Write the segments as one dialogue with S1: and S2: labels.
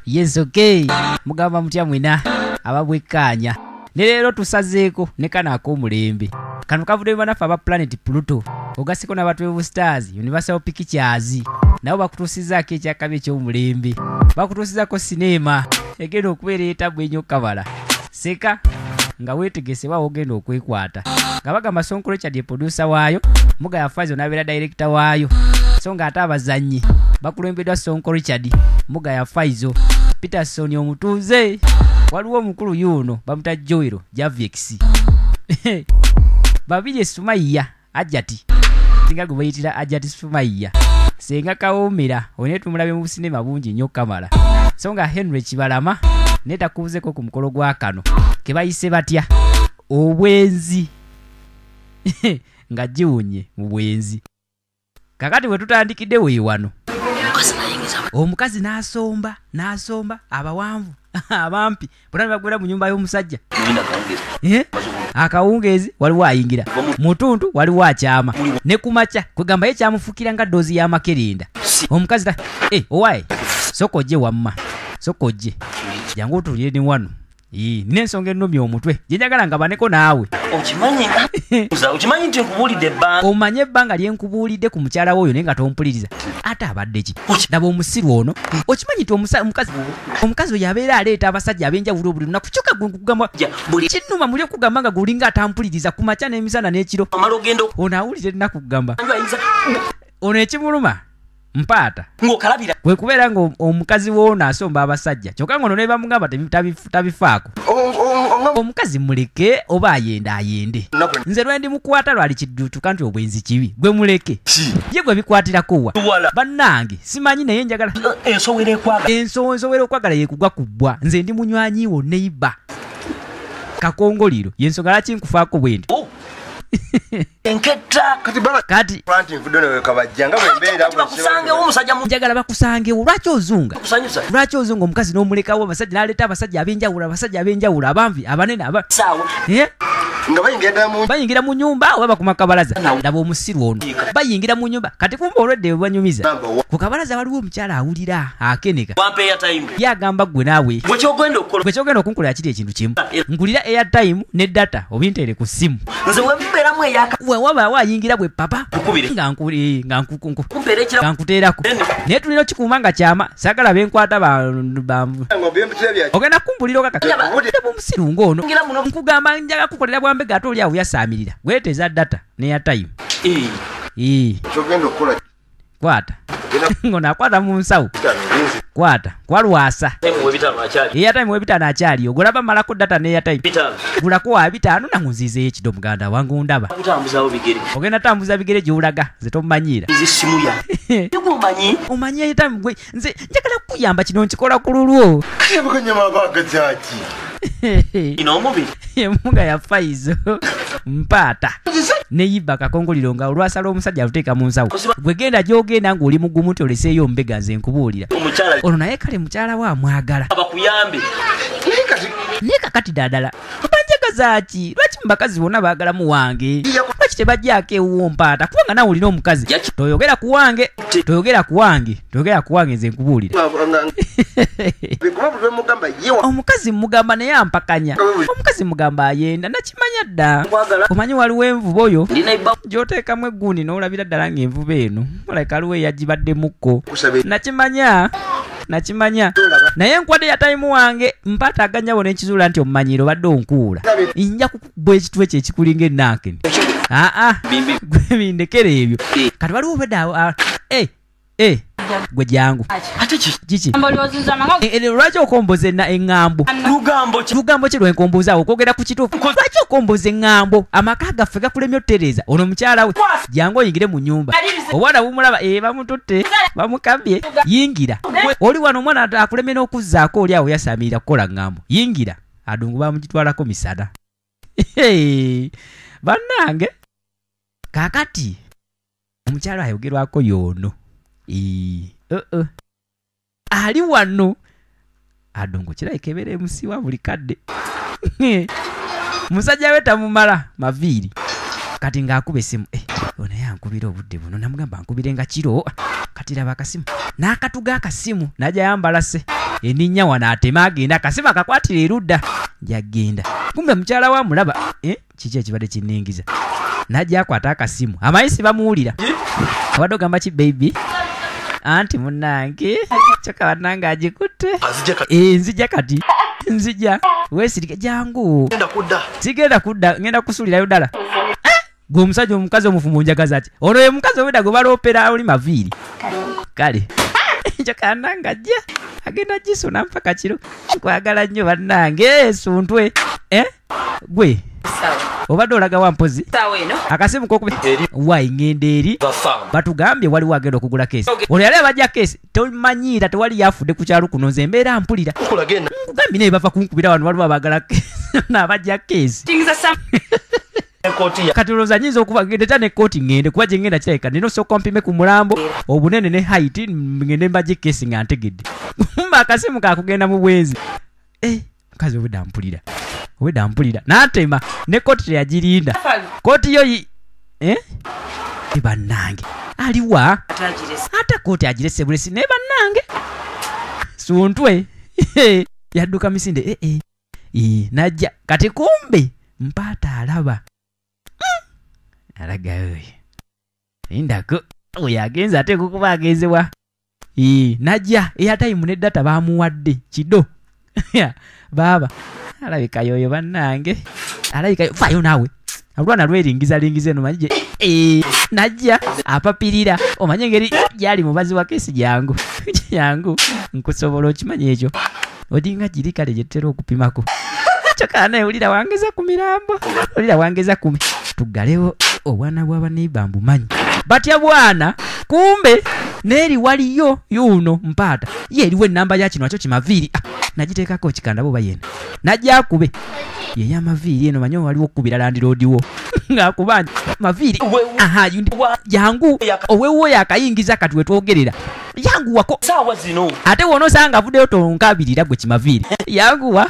S1: Yes, okay. Mugamba mutya mwina ababwekanya. Ne leero tusazeeko ne kana ak'omulembe. Kano kavudde banafa aba Planet Pluto. Ogasiko na 12 Stars, Universal Pictures. Nabo bakutuusizaako ekyakabi eky'omulembe. Bakutuusizaako sinema. Egenda okubeera etabwa ennyo kabala. Seka nga weetegese bawo ogenda okwekwata. Nga bagamba Sonko Richard ye producer waayo, Mugaya Faizo n'abeera director waayo. So nga ate abazannyi bakulembeddwa Sonko Richard, Mugaya Faizo, Peterson omutuuze. Waliwo omukulu yuno bamuta Joero Javix. Babije Sumaiya Ajati. Tinga gwe bayitira Ajati Sumaiya. Senga Kawoomera one tumulabe mu sinema bungi nnyo kamala. So nga Henry Kibalama neta kuuzeko ku mukolo gwa kano. Ke bayise batya? Obwenzi. Nga jiwunye mu bwenzi. Kakati we tutandikidde we wano. Omukazi n'asomba abawanvu abampi bonna bagwera mu nyumba y'omusajja. Akawungezi waliwo ayingira, mutuntu waliwo akyama, ne kumaca kwegamba ye kyamufukira nga doozi y'amakerenda. Omukazi ta owaye sokojje wamma sokojje jangu otulire ni wano. N'ensonga ennomye omutwe gye njagala nga baneko naawe. Okimanyi nti nkubuulidde ebbanga. Omanye ebbanga lye nkubuulidde ku mukyala w'oyo naye nga tompuliriza. Ate abadde ki? Daba omusiru ono. Okimanyi nti omukazi oyo abeera aleeta abasajja ab'enjawulo buli lunaku. Kyokka gwe nkugamba kinnuma muli okugamba nga gulinga atampuliriza ku makya n'emisana n'ekiro. Ono awulire ennaku kugamba. Ono ekimuluma mpaata ng'okalabira kwe kubeera nga omukazi w'ono asomba abasajja. Kyokka ng'ono ne bamugamba tabifaako. Omukazi muleke oba ayende. Nze lwe ndi mukwata lwali kidduutu kanti obwenzi kibi. Gwe muleke. Ye gwe bikwatirako wa. Bannange simanyi naye njagala. Ensowera okwagala yekugwa kubbwa. Nze ndi munywanyi wo neighbor. Kakongoliro yensonga laki nkufaako bwendi.
S2: Enketta
S1: kati
S2: planting fudone we kabajjanga bwembeera
S1: bakusange omusajja njagala bakusange lwaki ozunga omukazi n'omulekawo abasajja n'aleeta abasajja ab'enjawulo abanvi abanene
S2: sawa nga
S1: bayingira mu nyumba oba bakuma kabalaza. Ndaba omusiru ono bayingira mu nyumba kati kumba olwedde bwanyumiza ku kabalaza waliwo omukyala awulira akeneka yagamba gwe naawe gwe kyogenda okunkolera kiri ekintu kimu ngulira airtime ne data obintere ku simu waba wayingira bwe papa nga nkuteerako naye tulina okikuuma nga kyama saagala benkwata ogenda kumbulira okaka omusiru ng'ono nkugamba njaga kukolera bwambega ate oli awo yasaamirira weeteeza data ne airtime kwata ngono akwata mu nsawo kwata kwalwasa airtime w'ebitaano akyali ogolaba malako data ne airtime gulako wa bitaano nanguziizeyo ekido muganda wangu ndaba ogenda tambuza bigere gy'olaga ze tomumanyiira omanyi airtime gwe nze njagala kukuyamba kino nkikola ku lulwo emunga ya Faizo mpaata neyiba kakongoliro nga olwasala omusajja aluteeka mu nsawo gwe genda gy'ogenda ng'oli mugumu nti oleseeyo mbega nze nkubuulira ono naye kale mukyala wa mwagala naye kakati ddala banjagaza ki lwaki mubakazi bonna baagala mu wange lwaki tebajjaako ewuwo mpaata kubanga nawe olina omukazi toyogera ku wange nze nkubuulira omukazi mugamba naye ampakanya omukazi mugamba ayenda nakimanya dda omanyi waliwo envuba oyo gy'oteekamu egguuni n'olabira ddala ng'envuba eno olabika aliwo eyagibaddemukko nakimanya naye nkwade ya time wange mpaata aganyabo n'ekizuula nti omumanyiiro badde onkuula nja kukuba ekitu ekyo ekikulinga ennankeni gwe bindekera ebyo kati waliwo obedda gwe jangu kiki lwaki okomboza eŋŋambo lugambo ki lwenkombozaawo okwogera ku kituufu lwaki okomboza eŋŋambo amaka gaffe gakulemye otutereeza ono mukyala we jangu oyingire mu nnyumba obwana bumulaba bamututte bamukabye yingira oli wano omwana akulemye n'okuzzaako oli awo yasaamirira kukola ŋŋambo yingira adungu bamugitwalako misana bannange kakati omukyala ayogerwako yoono ali wano adongo kirabika ebeera emusiwa buli kadde musajja we tamumala maviiri kati ng'akuba essimu ono yankubira obudde buno namugamba nkubire nga kiro kati laba akasimu n'akatuga akasimu n'ajja yambala se eninya wana atema agenda akasema akakwatira erudda jagenda kumbe mukyala wa mulaba kiki ekibadde kinningiza najja akwata akasimu amayisi bamuwulira abadde ogamba ki baby anti munnange kyokka bannange agikutte nzija kati nzija weesirike jangu sigenda kudda ngenda kusuulirayo ddala gwe omusajja omukazi omufumu njagaza ati ono ye mukazi owedda gwe baloopera oli maviiri kale kyokka bannange ajja agenda gisona mpaka kiro kwagala nnyo bannange suntwe gwe obadde olaga wampozi akasimu kokubi wayi ngenda eri batugambye waliwo agenda okugula keesi ono yali abajja keesi tomanyiira tewali yafudde ku kyalo kuno nze embeera mpulira nkugambye naye bava kunkubira wano waliwo abagala n'abajja keesi kati olowooza nyinza okuva ngende ta ne kooti ngende kuba gye ngenda kirabika nina osooka ompime ku mulambo obunene ne haiti ngende mbajja keesi nga ntegedde mba akasimu kakugenda mu bwenzi mukazi obwedda mpulira n'atema ne kooti teyagirinda kooti yo bannange aliwa ate kooti agirese bulesi ne bannange suntwe yadduka misinde najja kati kumbe mpaata alaba alaga oyo lindako oyo agenza ate kukuba agenzebwa najja eyatayimu neddata bamuwadde kido baaba alabika yoyo bannange alabika fayo naawe alwana lweringiza eno manyije najja apapirira omanye engeri gyali mubazi wa kesi jangu nkusobola okimanya ekyo odinga giri kale gyetutera okupimako kyokka naye olira wangeza ku mirambo olira wangeza kumi tugalewo obwana bw'abaneiba mbumanyi batya bwana kumbe neeri waliyo yuno mpaata ye eriwo enamba ya kino akyo kimaviiri nagiteekako kikandabo bayena najja akube ye yamaviiri eno manyi waliwo okukubira landiroodiwo ng'akubanja maviiri jangu owewo yakayingiza kati wetwogerera yanguwako
S3: saawa zino
S1: ate wona osanga avuddeyo tonkabirira gwe kimaviiri yanguwa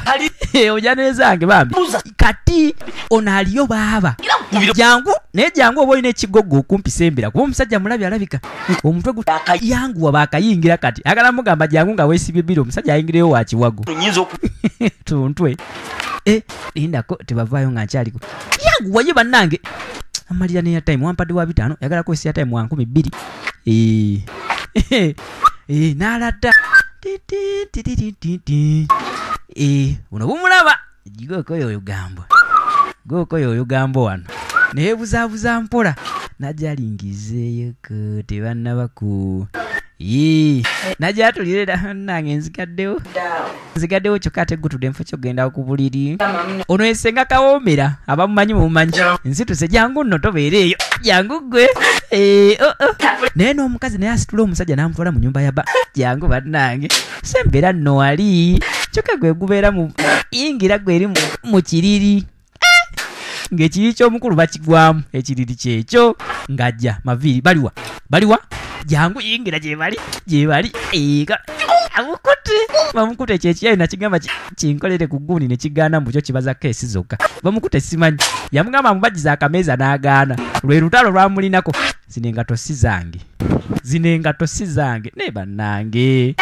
S1: oja nezange bambi kati ono aliyo baaba jangu naye jangu oba olina ekigogo okumpisa embera kuba omusajja mulabi alabika omutwe yanguwa bakayingira kati agala mugamba jangu nga weesibye bbiri omusajja ayingireyo wa kiwago tuntwe lindako tebavaayo nga nkyaliko yanguwa ye bannange amalira ne yatime wampadde wa 5 yagala kwesi yatime wa 12 n'aladda buno bumulaba gookoyo olugambo wano neebuzaabuza mpola najja alingizeeyoko tebannabaku najja atulirera nange nzigaddewo kyokka ate gutudde enfo kyogenda okubuliri ono esenga kawoomera abamumanyi mumumanyi nsituse jangu nno tobeereeyo jangu gwe naye n'omukazi naye asitula omusajja n'amutwala mu nyumba ya jangu bannange sembeera nno wali kyokka gwe gubeera mu yingira gwe eri mu kiriri ng'ekiriri ky'omukulu bakigwamu ekiriri kyekyo ng'ajja maviiri baliwa jangu yingira gyebali bamukute ekyekiyayi nakigamba kinkolere ku guuni ne kigaana mbu kyo kibaza keesi zokka bamukute simanyi yamugamba mubagiza akameeza n'agaana lwe lutalo lwamulinako zino engato si zange naye bannange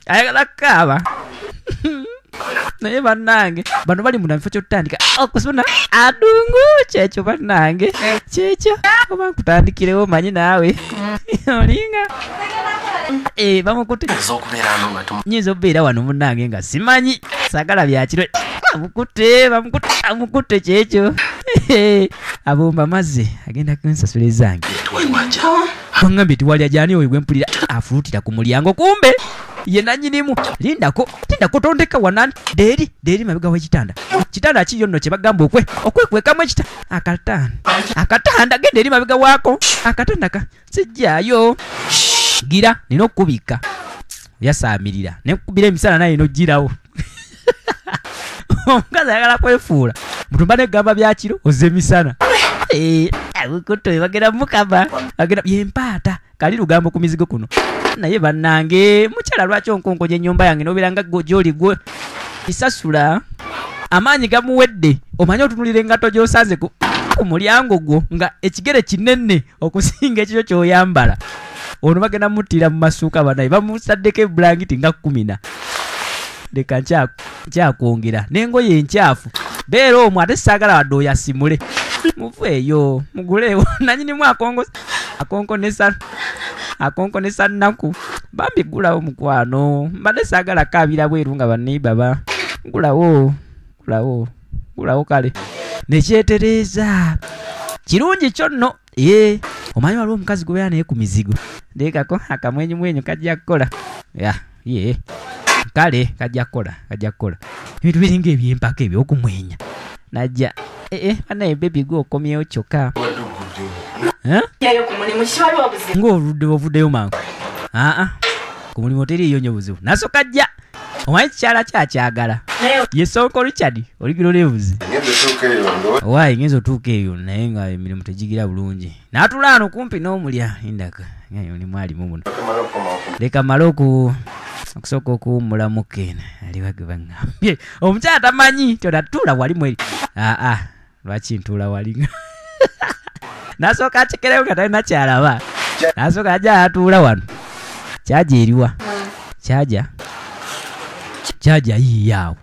S1: ayagala kaaba naye bannange bano bali muna mufo kyotutandika okusuna adungu kyekyo bannange kyekyo oba nkutandikirewo manyi naawe olinga bamukute nyinza okubeera wano munnange nga simanyi sagala byakiro bamukute kyekyo abomba mazze agenda kunsasula ezange wangambye tiwalya jani oyo gwempulira afulutira ku mulyango kumbe ye nanyinimu lindako tondeka wanani deeri mabega w'ekitanda kitanda kiyo nno kye bagamba okwekwekamu akatanda genda eri mabega waako akatanda sijjayo gira nina okubika yasaamirira nekukubira emisana naye nogirawo omukazi ayagala kwefuula mutumba negamba byakiro ozze emisana abukuto bagenda mukaba bagenda yempaata kali lugambo ku mizigo kuno naye bannange mukyala lwaki onkonkonya ennyumba yange nobeera nga gyoli gwe isasula amaanyi gamuwedde omanye otunulira engato gy'osanze ku mulyango gwo nga ekigere kinene okusinga ekyo ky'oyambala ono bagenda mutira mu masuuka banaye bamusaddeko ebulangiti nga 10 leka nkyakwongera n'engoye enkyafu beera omwo ate saagala wadde oyo asimule muveeyo muguleewo nanyinimu akonkonesa nnaku bambi gulawo mukwano mbadde saagala kaabira bweru nga baneiba gulawo kale nekyetereeza kirungi kyo nno omanyi waliwo omukazi gwebeera naye ku mizigo ndeekako akamwenyumwenyu kajja kukola kale kajja kukola ebintu biringa ebyempaka ebyokumwenya najja banaye bebi gwe okomyewo kyokka ng'ovuddeyo mangu ku mulimu teriiyo nyo buzibu nasooka jja omanyi kikyala kyakyagala ye Sonko Richard oligiro lebuzi waayi ngenza otuuka eyo naye nga emirimu tegigira bulungi n'atula ano kumpi n'omulya indaka oli mwalimu muno leka male okusooka okuwummulamuko eno aliwa ge baŋŋambye omukyala tamanyi tyonatuula wali mweri lwaki ntuula wali nasooka atekerewo nga talina kyalaba nasooka ajja atuula wano kyaja eriwa kyaja yiiyaawo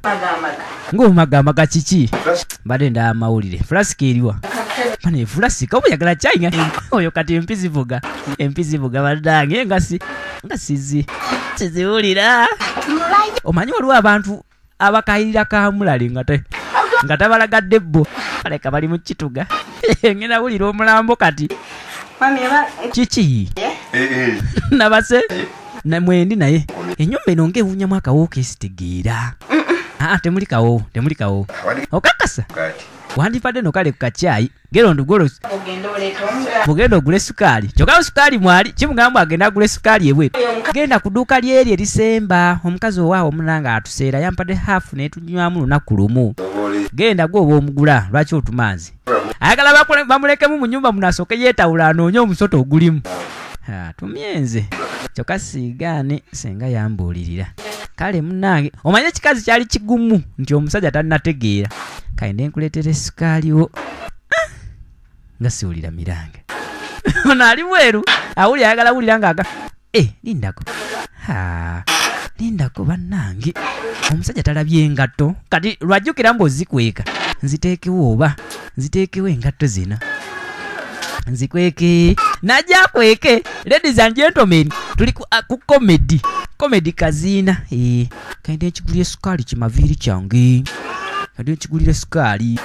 S1: ng'omagamaga kiki mbadde ndaba amawulire fulasika eriwa bane fulasika oba oyagala kyayinga oyo kati empi zivuga baddange nga siziwulira omanyi waliwo abantu abakayirira kamulali nga tabalagadde bbo baleka bali mu kituga ngenda wulira omulambo kati kiki nabase namwendi naye ennyumba eno ng'ewunyamu akawo kesitegeera temuli kawo okakasa wandifadde no kale ku kacyayi gerondo golosi mugenda ogule sukaali kyokka sukaali mwali kimugamba agenda agule sukaali ebwetu genda ku dduuka lyeri erisemba omukazi owaawo omunanga atuseera yampadde hafu netunywamu lunaku lumu genda gwe oba omugula lwaki otumanzi ayagala bamulekemu mu nnyumba munasooke yeetawula anoonye omusoto ogulimu tumyenze kyokka siigaane senga yambuulirira kale munnange omanye ekikazi kyali kigumu nti omusajja tannategeera kainde nkuleetera esukaaliwo nga siwulira mirange ono ali bweru awulira ayagala wulira ngaaga lindako bannange omusajja talabye engatto kati lwajjukira mb'ozikweka nziteekewo engatto zino nzikweke najja kweke. Ladies and gentlemen, tuli ku comedy kaziina. Kainde nchigulire sukali kimaviri kyange. Kainde nchigulire sukali.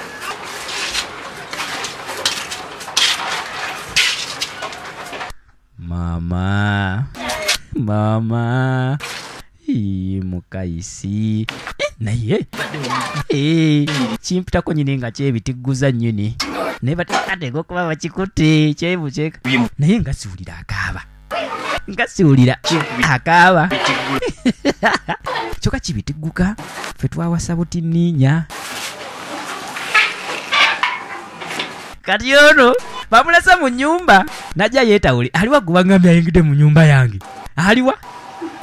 S1: Mama mukaisi naye chimpitako nyine nga kyebitiguza nyine neba takatego kuba bakikutte kyebucheka naye nga siwulira akaba choka kibitiguka fe twawasa butininya kati ono bamulasa mu nyumba najja yetawuli aliwa gubangambya yingide mu nyumba yange aliwa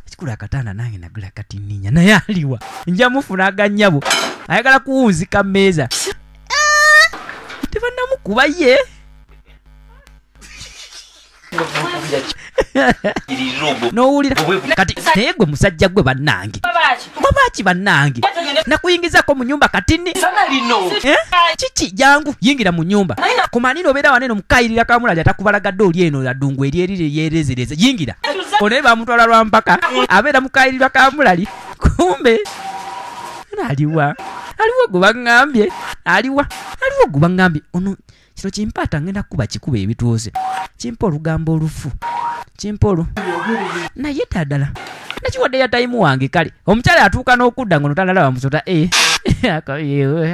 S1: kikula katana nange nagula kati ninya naye aliwa nja mufuna aganyabo ayagala kuwunzika mmeeza tebana mukuba ye nowulira kati naye gwe musajja gwe bannange babaki bannange nakuyingizako mu nyumba katini kiki jangu yingira mu nyumba kumanino obeera waneno mukayirira kamulali atakubalagadde oli eno ladungu eryerire yerezereza yingira onaye bamutwala lwa mpaka abeera mukayirira kamulali kumbe aliwa gubangambye aliwa gubangambye ono kino kimpata ngenda kuba kikuba ebituuse kimpa olugambo olufu kimpolo naye ddala nakiwadde ya time wange kale omukyala atuuka n'okudda ngono talala bamusota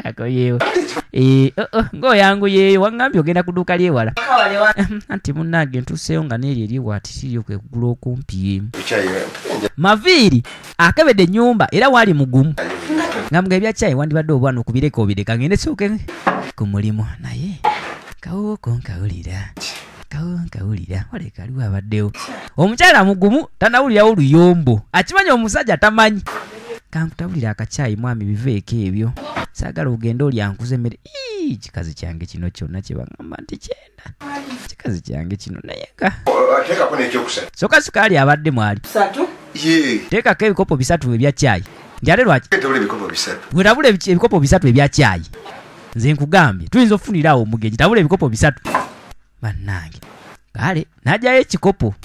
S1: akoyeewo ng'oyangu yeeyo wangambye ogenda ku dduuka lyewala anti munnange ntuuseeyo nga neeri eryewati siryo kwegula okumpi maviiri akebedde ennyumba era waali mugumu ngamuga ebyakyayi wandibadde obwana okubireka obireka ngende sooke ku mulimu naye kawoko nkawulira waleka aliwo abaddewo omukyala mugumu tanawulirawo luyombo akimanya omusajja tamanyi kankutawulira akacyayi mwami biveeko ebyo saagala ogenda oli ankuza emmere kikazi kyange kino kyonna kye bagamba nti kyenda kikazi kyange kino nayeka
S2: Teekako n'ekyokusatu.
S1: soka sukaali abadde mwali teekako ebikopo 3 ebya caayi nti ate lwaki
S2: Tabula ebikopo 3.
S1: bwetabula ebikopo 3 ebya caayi nze nkugambye tuyinza okufunirawo omugenyi tabula ebikopo 3 bannange kale najjayo ekikopo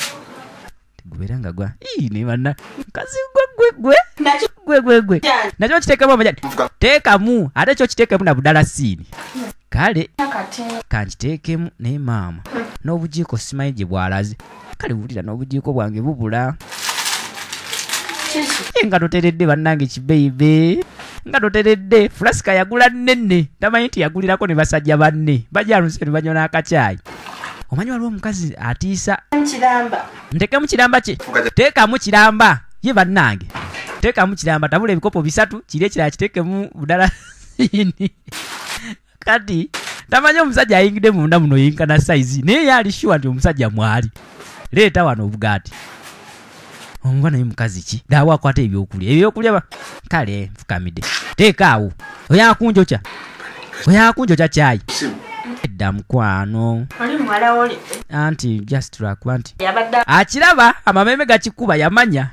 S1: gubeera nga gwa ne banna nkazi gwe nakyo kiteekemu amajani teekamu ate kyo kiteekemu na budalasini kale kankiteekemu naye maama n'obujiiko simanyi gye bwalaze kale wulira n'obujiiko bwange bubula nga toteredde bannange kibeibe nga toteredde fulasika yagula nnenne tamanyi nti yagulirako ne basajja banne bajaluse ne banywa n'akacaayi omanyi waliwo omukazi atiisa ntekemu kiramba kye teekamu kiramba ye bannange teekamu kiramba tabula ebikopo 3 kiri ekirala kiteekemu budalasini kati tamanyi omusajja ayingidde munda muno yinkana saizi naye yali shuwa nti omusajja mwali leeta wano obugaati omuba naye mukazi ki daawo akwata ebyokulya kale nfukamidde teekaawo oyakunjokya caayi edda mukwano anti just lwakuba nti akiraba amameme gakikuba yamanya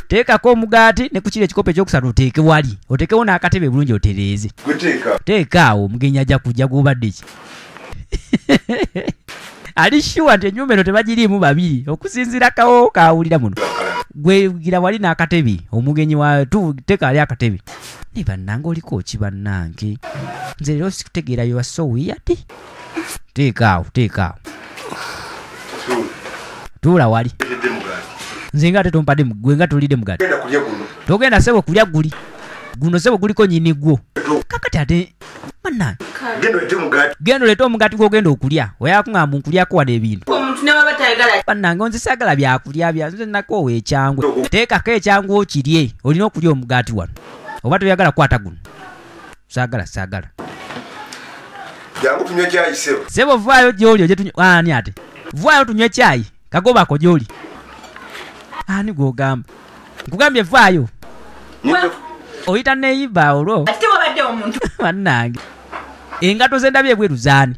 S1: teekako omugaati ne ku kiri ekikopo ekyokusatu oteeke wali oteekewo n'akatebe bulungi otereeze teekaawo omugenyi ajja kujja gubadde ki ali shuwa nti ennyumba eno tebagiriimu babiri okusinziira kawo kawulira muno gwegira wali n'akatebe omugenyi wa teeka ali akatebe ne bannange oliko ki bannange nze leero sikutegeera you are so weird teekaawo tuula wali nze nga ate tompadde gwe nga tolidde mugaati togenda sebo kulya guli guno sebo guliko nyini gwo kakati ate bannange genda oleete omugaati gw'ogenda okulya oyakuŋŋamba nkulyako wano ebintu bannange nze saagala byakulya nze nakoowa ekyangwe teekako ekyangwe okirye olina okulya omugaati wano oba toyagala kukwata guno saagala
S2: Jangu tunywe caayi
S1: sebo vaayo gy'oli ani ate vaayo tunywe caayi kagobako gy'oli ani gw'ogamba nkugambye vaayo oyita neyiba olwo bannange engato zendabye ebweru zaani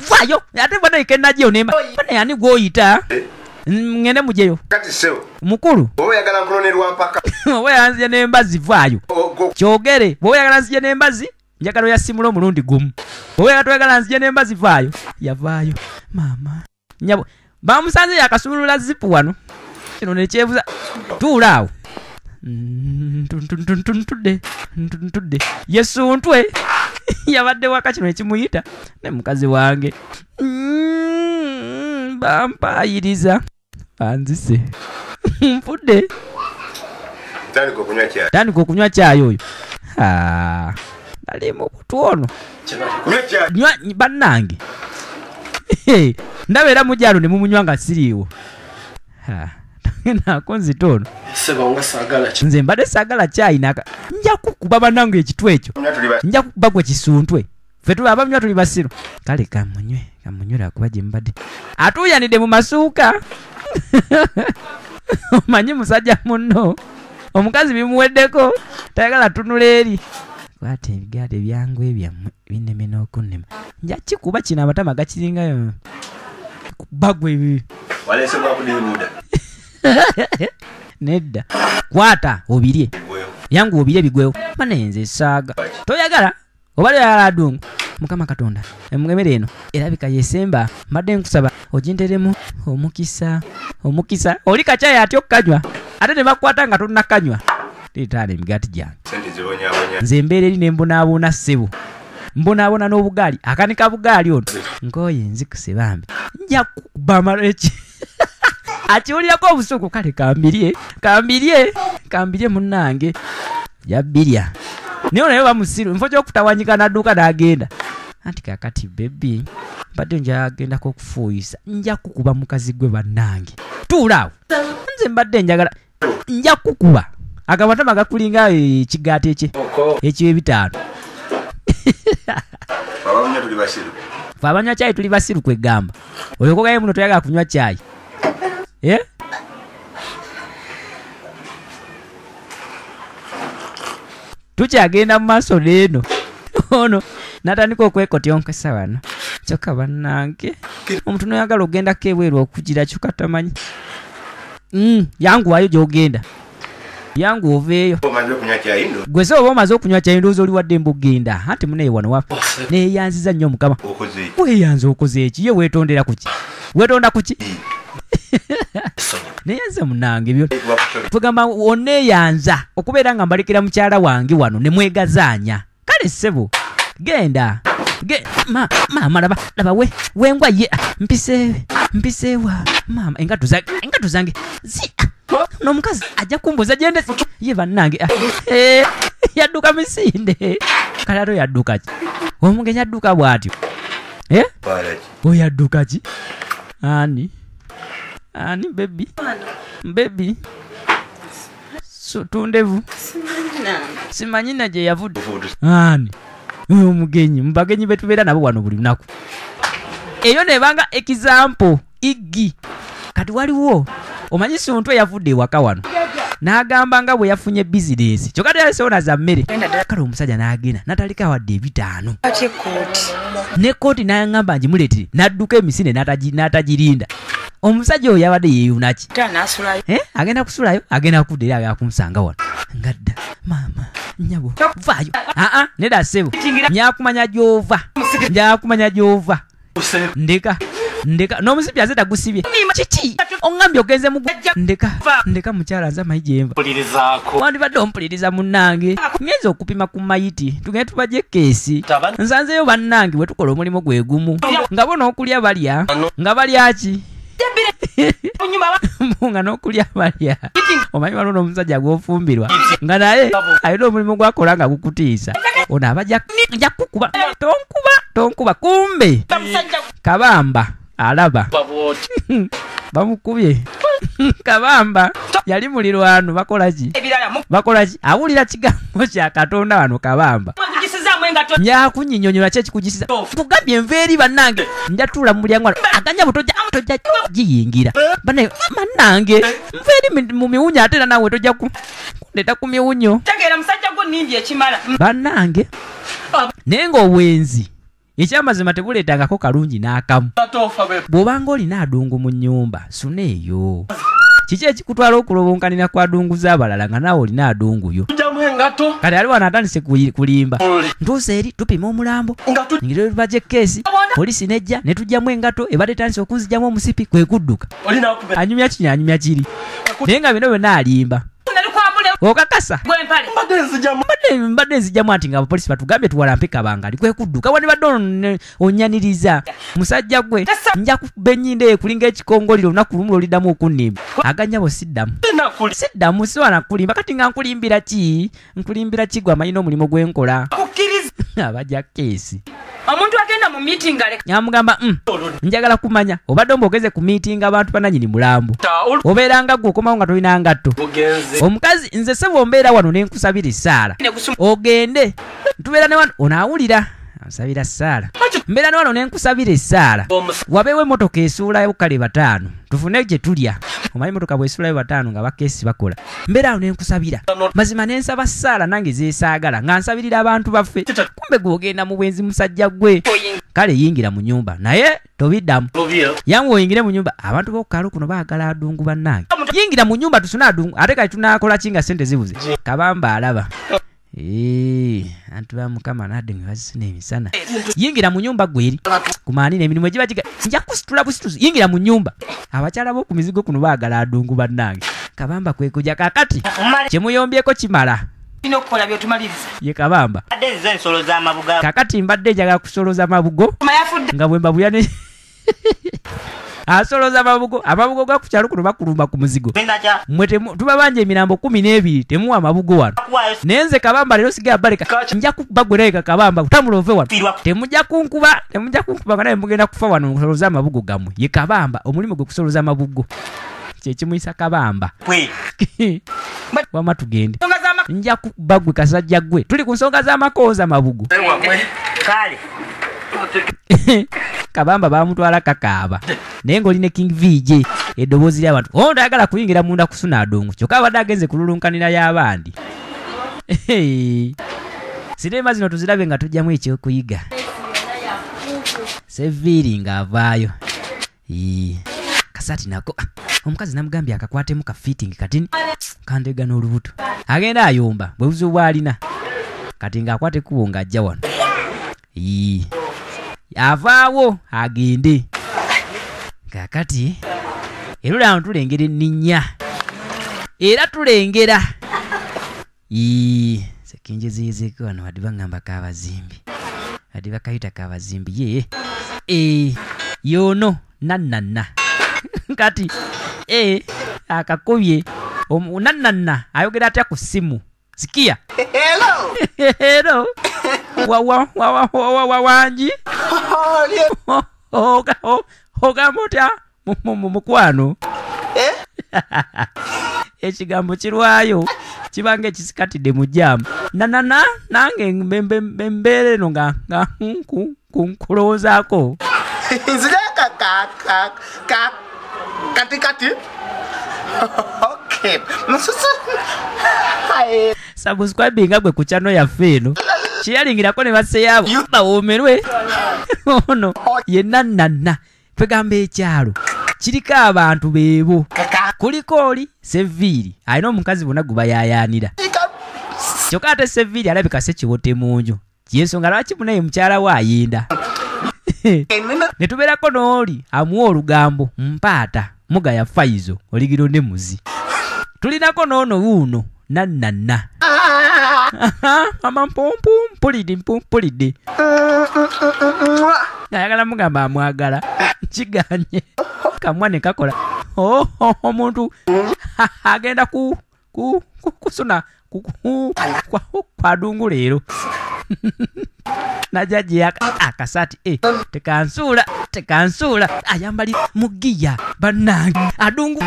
S1: vaayo ate banaika enagyeyo nemba bana yani gw'oyita ngende mujeyo mukulu
S2: oyagala nkulonerwa mpaka
S1: oyanzije n'embazi vaayo kyogere oyagala nzije n'embazi njagala oyasimula omulundi gumu oyagala nzije n'embazi vaayo yavaayo maama nyabo bamusanze yakasumulula zipu wano kino nekyebuza tuulaawo ntudde yesuntwe yabadde waka kino ekimuyita ne mukazi wange bampayiriza anzise nfudde tandika okunywa caayi oyo ali mu butu ono bannange ndabeera mujalo ne mumunywa nga siriiwo naako nzitono nze mbadde saagala caayi nja kukuba bannange ekitw ekyo nja kukuba gwe kisuntwe ffe tuli abanywa tuli basiru kale kamunywe lwakuba gye mbadde atuuyanidde mu masuuka omanyi musajja munno omukazi bimuweddeko tayagala tunula eri kwata ebigaade byangu ebyammwe bineme n'okunnema nja kikuba kino amatama gakiringayo kubagwe nedda kwata obirye yangu obirye bigwewo manenze esaaga toyagala oba toyagala adungu mukama katonda emere eno erabika yesemba mbadde nkusaba oginteremu omukisa oli kacaayi atyo okukanywa ate ne bakwata nga tonnakanywa teetaala emigaati gyange nze embeera eri nembonaabona ssebo mbonaabona n'obugaali akanika bugaali ono nkooye nzikuse bambi nja kukuba amaleki akiwulirako obusuku kale kambirye munnange yabbirya naye naye bamusiru nfo kyokutawanyika n'adduuka n'agenda anti kakati bebi mbadde njagendako okufuuyisa nja kukuba mukazi gwe bannange tuulaawo nze mbadde njagala nja kukuba agamatama gakulinga ekigaati eky'ebitaano fe abanywa caayi tuli basiru kwegamba olyokogaye muno toyagala kunywa caayi tukyagenda mu maaso n'eno ono natandika okwekotyonka wano kyokka bannange omuntu noyagala ogendako ebweru okugira kyo katamanyi yanguwayo gy'ogenda yangu oveeyo gwe se oba omaze okunywa kyayi ndowooza oli wadde mbugenda anti munaye wano wafa neeyanziza nnyo mukama weeyanza okoze eki ye weetondera kuki weetonda kuki neeyanza munange byo tugamba oneeyanza okubeera nga mbalekera mukyala wange wano ne mwegazaanya kale ssebo genda maama laba wengwa ye mpiseewa maama engatto zange n'omukazi ajja kumbuza gyende ye bannange yadduka misinde kale ate oyadduka ki omugenyi adduka bw'atyo oyadduka ki ani bebi tundevu simanyi na gye yavudde ani oyo omugenyi mu bagenyi betubeera nabo wano buli lunaku eyo nebanga example iggi kati waliwo omanyi Sonto yavudde ewaka wano n'agamba nga bwe yafunye bizinesi kyokka teyalisewo za mmere kale omusajja n'agenda n'atalika wadde 5 ne kooti n'aŋŋamba ngimuleetere n'adduka emisinde n'atagirinda omusajja oyo yabadde yeeyunaki agenda kusulayo agenda kudda era agenda kumusanga wano ngadda maama nyabo vaayo nedda ssebo njakumanya gy'ova ndeka n'omusipi aze tagusibye kiki oŋŋambye ogenze mu ndeka mukyala nze amayi gyenva wandibadde ompuliriza munnange ngenza okupima ku mayiti tugende tubajje keesi nsanzeyo bannange bwe tukola omulimu gwe gumu nga bo n'okulya balya nga balya ki nga n'okulya balya omanyi waliwo n'omusajja gw'ofumbirwa nga naye alina omulimu gwakola nga gukutiisa ono aba nja kukuba tonkuba kumbe kabamba alaba bamukubye kabamba yali mulirwano bakola ki awulira kigambo kya Katonda wano kabamba njakunyinyonyola ki ekikugisiza tugambye nva eri bannange njatuula mu mulyango wano aganya butojja giyingira bannange nva eri mu miwunyo ate era naawe tojja kundeta ku miwunyo bannange naye ng'obwenzi ekyamazima tebuleetangako kalungi n'akamu bw'obanga olina adungu mu nnyumba suna eyo kiki ekikutwala okulobonkanira ku adungu z'abalala nga naawe olina adunguyo kati ali wano atandise kulimba ntuusa eri tupima omulambo ngire tubajja keesi polisi nejja ne tujjamu engato ebadde etandise okunzijjamu omusipi kwe kudduka anyumya kiri anyumya kiri naye nga bino byonna alimba okakasa mbadde nzijjamu anti nga abapolisi batugambye tuwalampe kabangali kwe kudduka wandibadde onyaniriza musajja gwe nja kuba ennyinda ekulinga ekikongoliro olunaku lumu lwoliddamu okunnimba aganyabo siddamu siwana kulimba kati nga nkulimbira ki gwe amanyi n'omulimu gwenkola abajja keesi
S3: omuntu agenda mu meeting
S1: nyamugamba njagala kumanya obadde ombogeze ku meeting abantu bananyini mulambo obeeranga gwe okomawo nga tolina ngatto omukazi nze sebo mbeera wano nenkusabira essaala ogende ntubeera ne wano onaawulira ansabira ssaala mbeera ne wano nenkusabira essaala wabeewo emmotoka esuulayo kale 5 tufune gye tulya omanyi emmotoka bwesuulayo 5 nga bakeesi bakola mbeera awo nenkusabira mazima nensaba ssaala nange zeesaagala nga nsabirira abantu baffe kumbe gw'ogenda mu bwenzi musajja gwe kale yingira mu nyumba naye tobiddamu yangu oyingire mu nyumba abantu b'okukaalo kuno baagala adungu bannange yingira mu nyumba tusune adungu ate kati tunaakola ki nga sente zibuze kabamba alaba antu ba mukama nadde nga bazisina emisana yingira mu nyumba gweri kumaanira emirimu egiba giga nja kusitula busituzi yingira mu nyumba abakyala b'oku mizigo kuno baagala adungu bannange kabamba kwe kujja kakati kyemuyombyeko kimala ye kabamba kakati mbadde njagala kusoloza amabugo nga bwe mbabuya ne asoloza amabugo ga kukyalo kuno bakulumba ku muzigo mwe tubabanja emirambo 12 temuwa amabugo wano nenze kabamba lero siga baleka nja kubagwereka kabamba utamulove wano temujja kunkuba nga naye mugenda kufa wano kusoloza amabugo gamwe ye kabamba omulimu gwe kusoloza amabugo kyekimuyisa kabamba wama tugende nja kubagwe kasajja gwe tuli ku nsonga z'amakooza amabugo
S3: kale
S1: kabamba bamutwala kakaaba naye ng'olina King VJ eddoboozi ly'abantu ono ayagala kuyingira munda kusuna adungu kyokka abadde agenze kululunkanira y'abandi sinema zino tuzirabe nga tujjamu ekyokuyiga. Seviri ng'avaayo. Kasati nako omukazi namugambye akakwatemu ka fitting katini kandega n'olubuto. Agenda ayomba bwe buzo bwalina. Kati ng'akwate kubo ng'ajja wano. Avaawo agende. Kakati erula tulengera enninnya. Era tulengera. Sekinjeziizeko wano wadde bangamba kabazimbi. Wadde bakayita kabazimbi yono nananna. Kati akakubye nananna ayogera atya ku simu. Sikia. Hello. Wanji. Ogamotya mukwano. Ekigambo kirwayo kibange kisikatidde mu jam. Nanana nange mbembere no nga kunkuloozaako.
S4: Nzija kati. Okay.
S1: Subscribe nga gwe ku channel yaffe eno. Kiyalingirako ne baseyaabo bawoomerwe. Ono ye nanana. Twegamba ekyalo kiriko abantu beebo. Kuliko oli Seviri alina omukazi bonna gubayayaanira. Kyokka ate Seviri alabika se kiwote munju. Yensonga lwaki munaye mukyala we ayenda. Ne tubeerako n'oli amuwa olugambo mpaata mugaya Faizo oligiro ne muzi. Tulinako n'ono wuuno nanana. Mama mpulidde. Ayagala mugamba amwagala. Kiganye. Kamwane kakola. Omuntu agenda kusuna kwa dungu leero. Najaji akasati tekansula ayambali mugiya banange adungu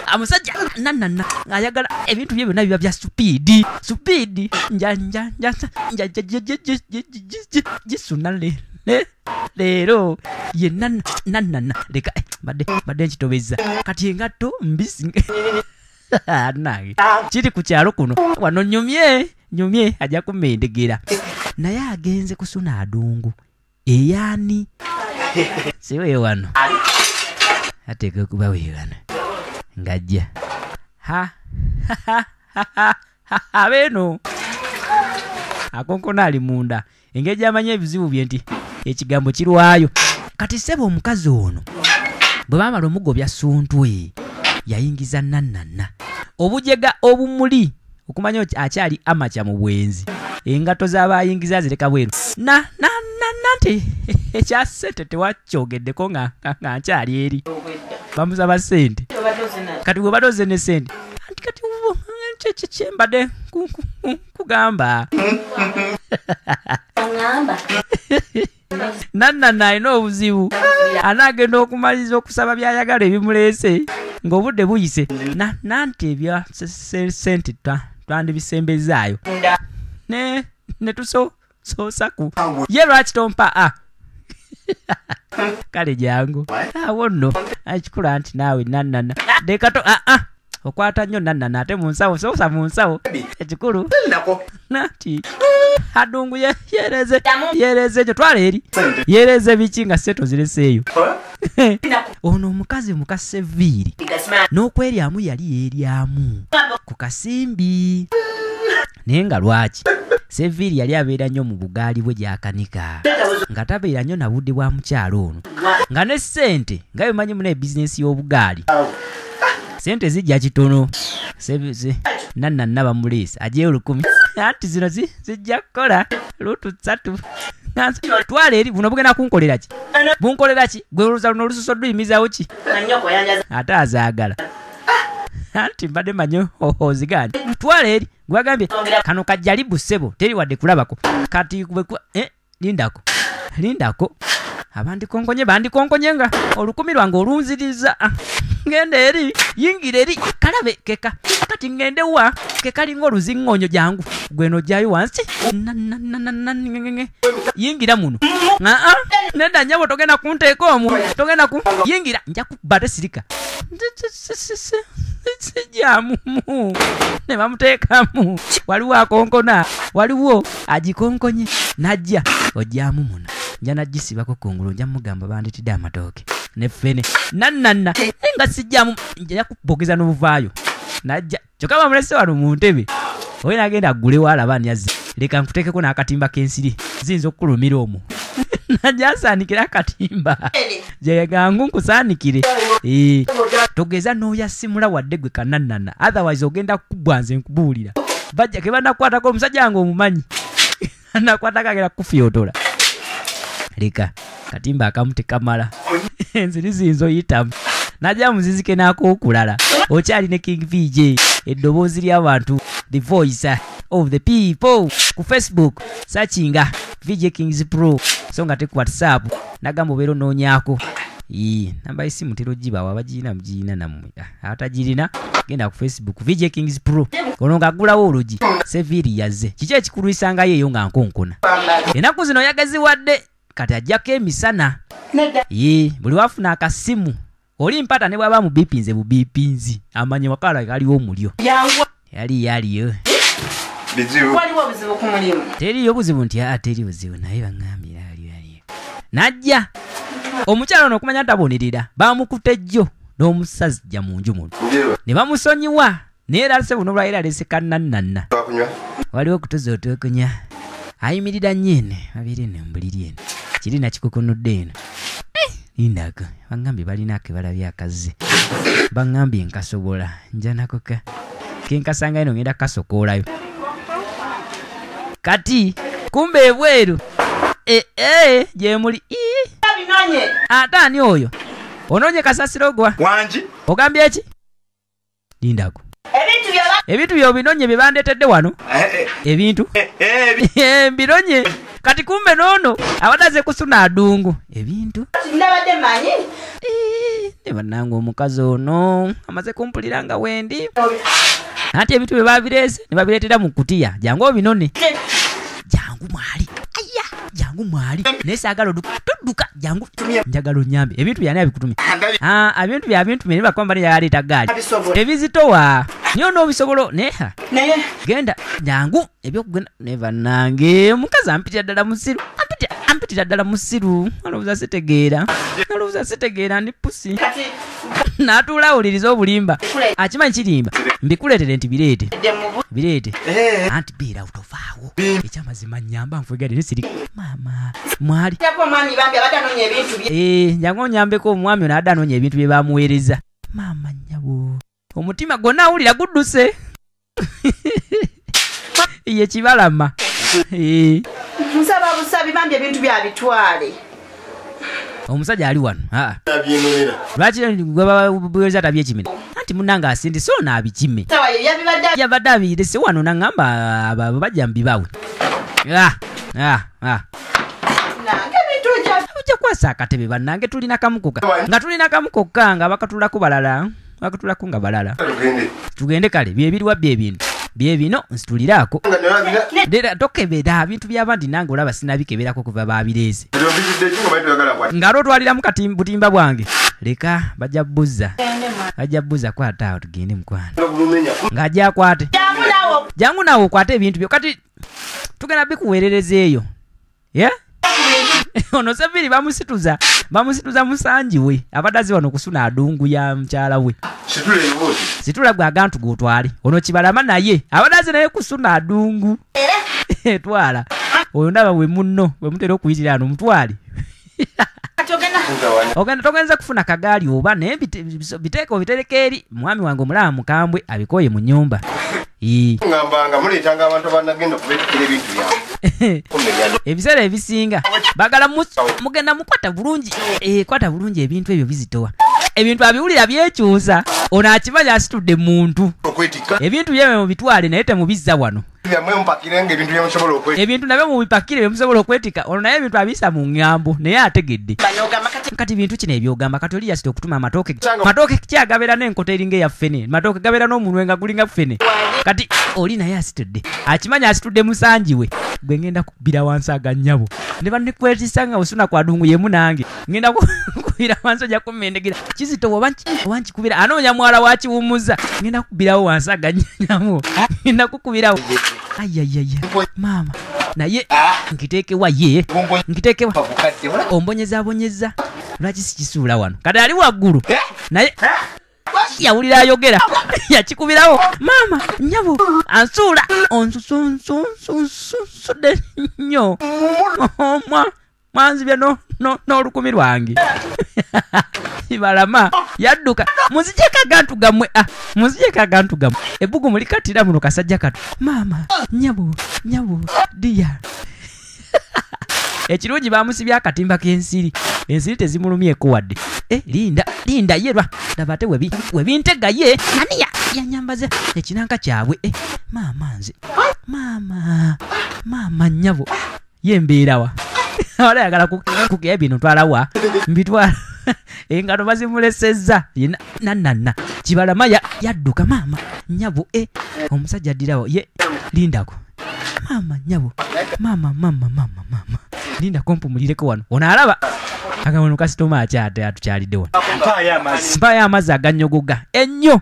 S1: amusajja nanana ayagala ebintu bye byonna biba bya speed njanja jisuna leero ye nanana leka badde nkitobeza kati engatto mbisi nange kiri ku kyalo kuno wano nyumye ajja kumendegera naye agenze kusuna adungu eyani siwe wano ateka kuba wewana ngajja abeno akonkona ali munda engeri amanya ebizibu bye nti ekigambo kirwayo kati sebo omukazi ono bwe bamala omugobya suntwe yayingiza nanana obujega obumuli okumanya akyali amacha mu bwenzi engato z'abayingiza zireka bweru nti ekyasente tewakyogeddeko nga nkyali eri bamusaba sente kati bwe badoze ne sente anti kati kyembadde kugamba nanana alina obuzibu anaagenda okumaliza okusaba byayagala ebimuleese ng'obudde buyise nanti ebya sente twandibisembezaayo ne tusoosaku ye lwaki tompa kale jangu awo nno akikula nti naawe nanana dekato okwata nnyo nanana ate munsawo soosa munsawo ekikulu nati adungu yereze ekyo twala eri yereze biki nga seto zireseeyo ono omukazi mukaseviiri n'okweryamu yali yeryamu ku kasimbi naye nga lwaki Seviiri yali abeera nnyo mu bugaali bwe gyakanika nga tabeera nnyo na budde bwa mukyalo ono nga ne ssente nga bimanyi muna ebizinesi y'obugaali sente zijja kitono nanana bamuleesa ajeyo 10 anti zino zijja kukola lutu 3 twala eri buno bugenda kunkolera ki bunkolera ki gwe oluza luno olususo luyimizaawo ki ate azaagala anti mbadde manyo oziganye twala eri gwagambye kano kajjalibu ssebo teri wadde kulabako kati lindako abandikonkonye nga olukumi lwange olunziriza ngenda eri yingira eri kalabe keka kati ngende wa kekalinga oluziŋŋonyo jangu gweno jayo wansi yingira muno nenda nyabo togenda kunteeka omwo togenda ku yingira nja kubba tesirika sijamu ne bamuteekamu waliwo akonkona waliwo agikonkonye najja ojjamu muno nja nagisibako kungulu nja mugamba banditidde amatooke ne ffene nannanna nga sijjamu nja kubogeza n'obuvaayo najja kyokka bamulese wano mu ntebe oyo nagenda aggulewo alaba nyazi leka nkuteekeko n'akatimba k'ensiri ziyinza okukulumira omwo najja asaanikira akatimba jegangu nkusaanikire togeza n'oyasimula wadde gwe kanannana otherwise ogenda kukubwa nze nkubuulira bajja ke banakwatako omusajja wange omumanyi anakwatako agenda kufyotola leka katimba akamu tekamala ensiri ziyinza oyitamu najja muzizike n'akookulala okyali ne King VJ eddoboozi ly'abantu the voice of the people ku Facebook searchinga VJ Kings Pro so nga te ku WhatsApp nagamba obeera onoonyaako namba y'essimu tero gibawa abagiina mugiina nammwe atagirina genda ku Facebook VJ Kings Pro ono ng'aggulawo olugi seviri yazze kiki ekikuluisangayo eyo nga nkonkona ennaku zino yagaziwadde kati ajjako emisana buli wafuna akasimu oli mpata ne bwaba mu bipinze bubipinzi amanye wakala kaliwo omulyo yaliyo
S3: waliwo obuzibu ku mulimu
S1: teriyo buzibu nti teri buzibu naye baŋŋambira aliyo najja omukyala ono okumanya ntabonerera bamukutte jjo n'omusajja mu nju muno ne bamusonyiwa naye era se buno bulwaira alese kannannanna waliwo okutuza otwekunya ayimirira nnyene babiri eno mbuliri eno kiri nakikukunudde eno lindako baŋŋambye balinako balabye akazze baŋŋambye nkasobola njanakoka kenkasanga eno ngenda kasokoolayo kati kumbe ebweru gyemuli ate ani oyo onoonye kasasiro gwa
S4: wangi
S1: ogambye eki lindako ebintu byobinonye bye bandeetedde wano ebintu mbinonye kati kumbe noono abadaze kusuna adungu ebintu
S3: nabadde manyi
S1: ne bannange omukazi ono amaze kumpulira nga wendi anti ebintu bye babireese ne babireetera mu kutiya jangu obinone jangu mwali jangu mwali naye saagala tudduka jangu njagala onyambe ebintu byani abikutumye ebintu bya bintu bye ne bakoma bali yaleeta gaali tebizitowa niyo n'obisobolo neha genda jangu ebyokugenda ne bannange omukazi ampitira ddala musiru ampitira ddala musiru alowooza sitegeera ndi pusi n'atuula awuliriza obulimba akimanyi kirimba mbikuleetere nti bireete anti beera utofaawo ekyamazima nyamba nfugade nesiri maama mwali jangu onyambeko omwami ono adde anoonya ebintu bye bamuweereza maama nnyabo omutima gonna awulira gudduse ye kibalama
S3: nsaba busabi bambye ebintu byabitwale
S1: omusajja ali wano lwaki bweza tabyekimene anti munange asindi so naabikime yabadde abiyirese wano naŋŋamba abo bajja mbibawe ojja kwasa akatebe bannange tulina kamu kokka nga bakatulako nga balala tugende kale byebiriwa byebintu byebino nsituliraako tokebera bintu byabandi nange olaba sinabikeberako kuva babireeze nga lwotwalira mu butimba bwange leka bajja bbuza kwata awo tugende mukwano ng'ajja akwate jangu naawe okwate ebintu byo kati tugenda bikuweerereza eyo ono seviri bamusituza musanji we abadazi wano kusuna adungu ya mkyala we situla gwe agantu gotwale ono kibalama naye abadazi naye kusuna adungu twala oyo ndaba we munno we mutera okuyitira ano mutwale ogenda togenza kufuna kagaali oba naye biteeko obitereka eri mwami wange omulaba mukambwe abikoye mu nnyumba
S2: ngambanga muleetanga abantu banagenda okubeekera ebintu byabwe
S1: ebiseera ebisinga bagala mugenda mukwata bulungi kwata bulungi ebintu ebyo bizitowa ebintu abiwulira byekyusa ono akimanya asitudde muntu ebintu byemwe mubitwale naye temubizza wano ebintu nabyo mubipakire byemusobola okwetika ono naye ebintu abiyisa mu ŋŋambo naye ategedde kati bintu kino ebyogamba kati oli yasita okutuma amatooke kyagabeera n'enkota eringa eya ffene matooke gabeera n'omunwe nga gulinga ffene kati oli naye asitudde akimanya asitudde musanji we gwe ngenda kubira wansi agannyabo ne bannekwetisa nga osuna kwa dungu yemu nange ngenda kubira wansi ojja kummendegera kizito oba nkikubira anoonya mwala wakiwummuza ngenda kubirawo wansi agannyabo ngenda kukubirawo ayayaya mama naye nkiteekewa ye nkiteekewa ombonyeza lwaki sikisuula wano kati ali waggulu naye yawulira ayogera yakikubirawo mama nyabo ansuula onsusunsudde nnyo mwanzibya n'olukumi lwange ibalama yadduka muzijeko agantu gammwe ebbugu mulikatira muno kasajja kato mama nyabo diya ekirungi bamusibya akatimba k'ensiri tezimulumyeko wadde linda yerwa ndaba ate webintega ye ani yanyambaza ekinanka kyabwe mama nze mama nyabo yembeerawa wala yagala kugea bino twalawa mbitwala engalo bazimulesezza nanana kibalama yadduka mama nyabo omusajja addirawo ye lindako mama nyabo mama linda kompumulireko wano ono alaba akawono kasitoma akyate atukyalidde wano mpaayo amazzi aganyogoga ennyo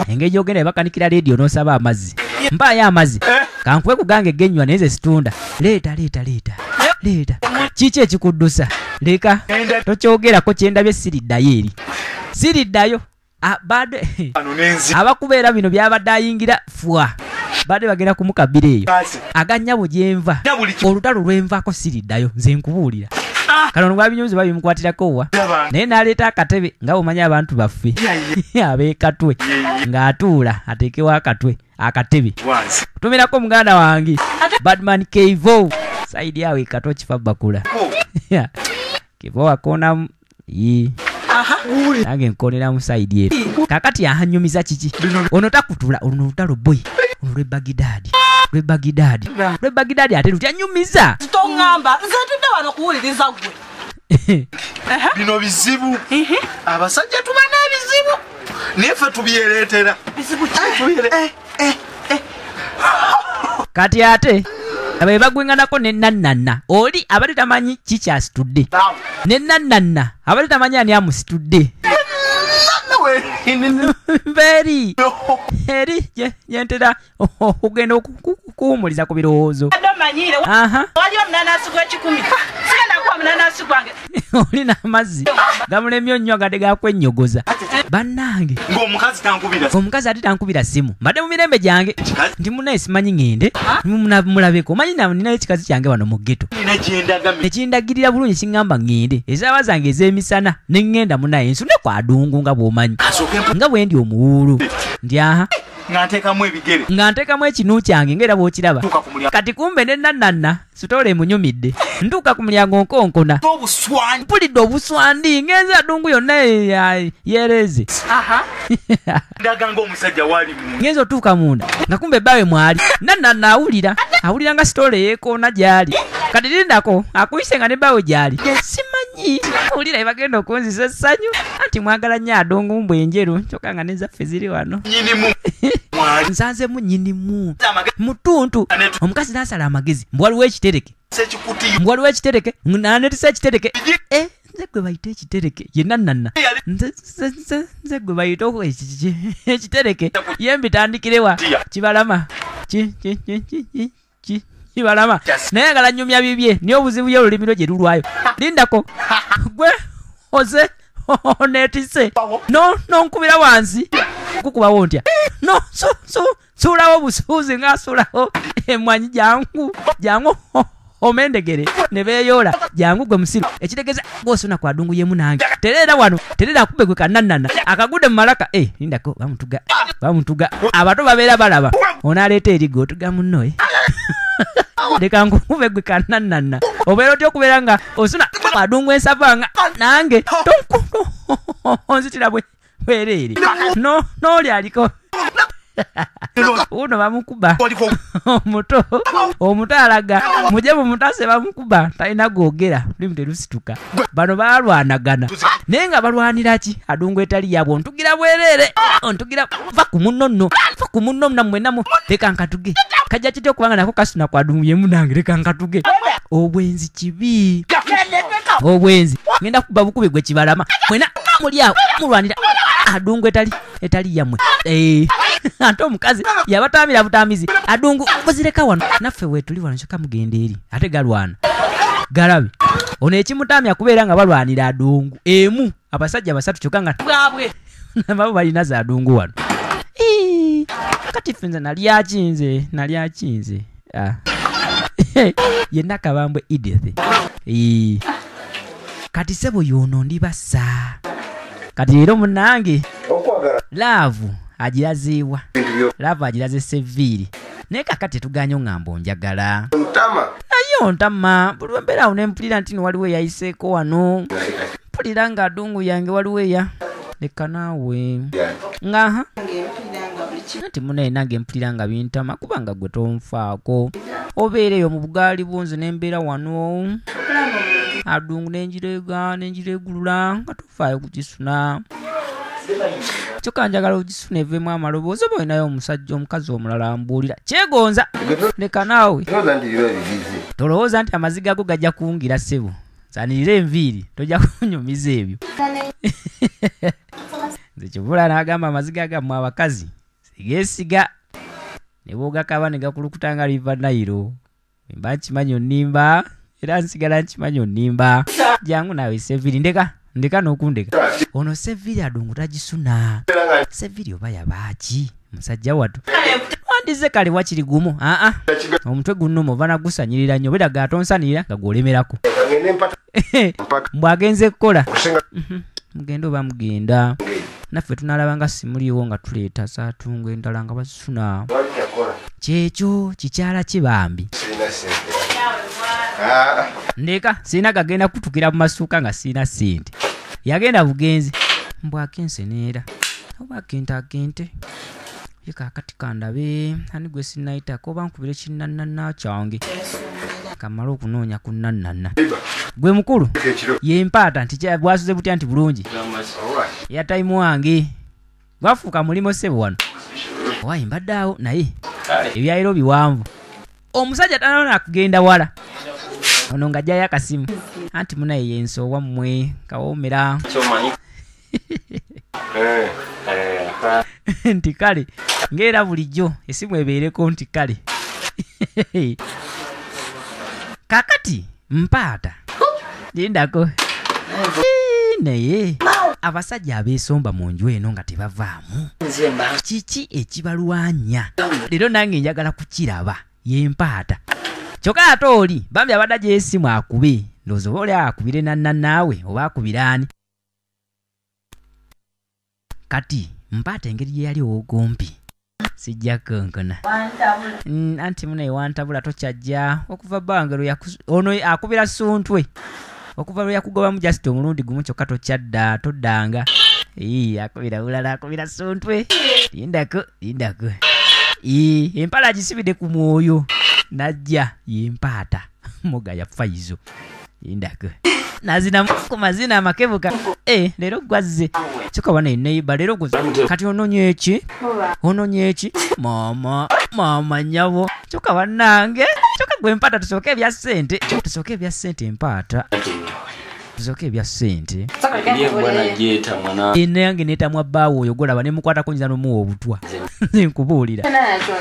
S1: engeri gyogenda ebakanikira leediyo n'osaba amazzi mpaayo amazzi kankuwe kugange genywa naye ze situunda leeta kiki ekikuddusa leka tokyogerako kyendabye siriddayo eri siriddayo badde abakubeera bino byabadde ayingira fwa badde bagenda kumukabira eyo aganyabo gyenva olutalo lwenvaako siriddayo nze nkubuulira kano bwabinyuzi babimukwatirako wa naye n'aleeta akatebe nga bwomanya abantu baffe abeekatwe ng'atuula ateekewo akatebe kutumirako muganda wange badman keivo saidi yawe ikato kifa bakula kivo akonamu nange nkonera mu saidi yetu kakati ahanyumiza kiki ono takutula ono lutalo boy ono lwebagidadi ate lutyanyumiza
S3: tongamba nze tudde wano kuwuliriza gwe
S4: bino bizibu abasajja tuba n'ebizibu naye ffe tubyereetera
S1: kati ate abaye bagwenganako nenanana oli abali tamanyi kikyasitudde nenanana abali tamanyi ani amusitudde eri yentera okugenda okuwumuliza ku birowoozo oli n'amazzi gamulemye nnyo gadde gakwenyogoza bannange omukazi ate tankubira simu mbadde mu mirembe gyange nti munaye simanyi ŋŋende mulabeko omanyi ninayo ekikazi kyange wano mu ggeto ekindagirira bulungi kiŋŋamba ŋŋende ezaaba zange ez'emisana ne ŋŋenda munaye nsune ku adungu nga bw'omanyi nga bwe ndi omuwuulu ndi nga nteekamu ekinu kyange ng'era bw'okiraba kati kumbe nenanana sitoola emunyumidde ntuuka ku mulyango nkonkona mpulidde obuswandi ngenze adungu yonna yeereze ngenze otuuka munda nga kumbe ebbawe mwali nanana awulira nga sitoola eyeekoona gy'ali kati lindako akuyise nga nebbawe gy'ali simanyi owulira ebagenda okunzisa essanyu anti mwagala nnyo adungu mbwenjeru kyokka nga nezaffe ziri wano nsanzemu nyinimu mutuntu omukazi n'asala amagezi mbwaliwo ekitereke nanetisa ekitereke nze gwe bayita ekitereke yenanana nze gwe bayita ekitereke yembitandikirewa kibalama kibalama naye ngala nyumya bibye niyo obuzibu y'olulimi gye lulwayo lindako gwe oze onetise nonkubira wansi kukubawo ntya no suulawo busuuzi ng'asuulawo emwanyi jangu omendegere ne beeyoola jangu gwe musiru ekitegeeza gw'osuna ku adungu yemu nange tereera wano tereera akube gwe kananana akagudde mu malaka lindako bamutuga abato babeera balaba onaaleeta erigo otuga munnoye leka nkukube gwe kananana obeera otya okubeera nga osuna ku adungu ensavanga nange onzitira bwereere n'oli aliko uno bamukuba omuto alaga muje mumutase bamukuba talina gwogera lulimu terusituka bano balwanagana naye nga balwanira ki adungu etali yabwe ontugira bwereere ontugira va ku munno namwenamu leka nkatuge kajja kitya okubanga nako kasuna ku adungu yemu nange leka nkatuge obwenzi kibi obwenzi ngenda kuba bukubi gwe kibalama mwena muli awo mulwanira adungu etali yamwe ate omukazi yabatamira butamizi adungu kozireka wano naffe wetuli wano kyoka mugenda eri ate galwana galabe ono ekimutamya kubeera nga balwanira adungu emu abasajja basatu kyokka nga
S3: bwabwe
S1: babo balina za adungu wano kati fenza nali akinze yenna kabambwe Edith kati sebo yono ndibasa kati leero munange laavu agiraziibwa laavu agiraze Seviri naye kakati tuganye oŋŋamba onjagala naye ontama buli wembeera awo nempulira nti waliwo eyayiseeko wano mpulira nga adungu yange waliwo eya leka naawe ngaha nti munaye nange mpulira nga bintama kubanga gwe tonfaako obeereyo mu bugaali bunze nembeera wano adungu nenjiregulula nga tofaayo kukisuna kyokka njagala ogisuna eveemu amaloboozi oba olinayo omukazi omulala mbuulira kyegonza leka naawe tolowooza nti amaziga go gajja kuwungira ssebo sanirira enviiri tojja kunyumiza ebyo nze kivula n'agamba amaziga gammwe abakazi sigeesiga ne boogakaba ne gakulukuta nga liva nayiro mba nkimanyi onnimba era nsigala nkimanyi onnimba jangu naawe Seviri ndeka n'okundeka ono Seviri adungu tagisuna Seviri oba yabaaki musajja wattu wandize kale wakiri gumu omutwe gunnuma ova nagusanyirira nnyo beda gatonsanirira nga gwolemerako mbwagenze kukola mugenda oba mugenda naffe tunalaba nga simuliiwo nga tuleeta saatungo endala nga bazisuna kyekyo kikyala kibambi ndeka sirina gagenda kutukira mu masuuka nga sirina ssente yagenda bugenzi mbwakenseneera oba kente yekakati kandabe ani gwe sinayitako oba nkubire kinnannanna kyange kamala okunoonya ku nnannanna gwe mukulu yempaata nti bwasuze butya nti bulungi yatayimu wange gwafuuka mulimo ssebo wano owayi mbadde awo naye ebyayiro biwanvu omusajja tanona kugenda wala ono nga ajjayo akasimu anti munaye yensowa mmwe kawoomera nti kale ng'era bulijjo esimu ebeereko nti kale kakati mpaata lindako naye abasajja abeesomba mu nju eno nga tebavaamu kiki ekibalwanya leero nange njagala kukiraba yempaata kyokka ate oli bambi abadde agya esimu akube ndowooza oba oli akubire nannanaawe oba akubire ani kati mpaata engeri gye yali owogompi sijja konkona anti munaye wantabula tokyajja okuva bbanga ono akubira suntwe okuva lwe yakugobamu just omulundi gumu kyokka toddanga akubira bulala akubira suntwe lindako empala agisibidde ku mwoyo najja yempaata moga ya faizo lindako nazina ku mazina amakebuka leero gwazze kyokka wana eneiba leero kati ononye eki mama nyabo kyokka bannange kyokka gwe empaata tusooke ebya ssente empaata tusooke ebya ssente nange neetamwa bbaawo oyo golaba nemukwatako nyiza nomuwa obutwa nkubuulira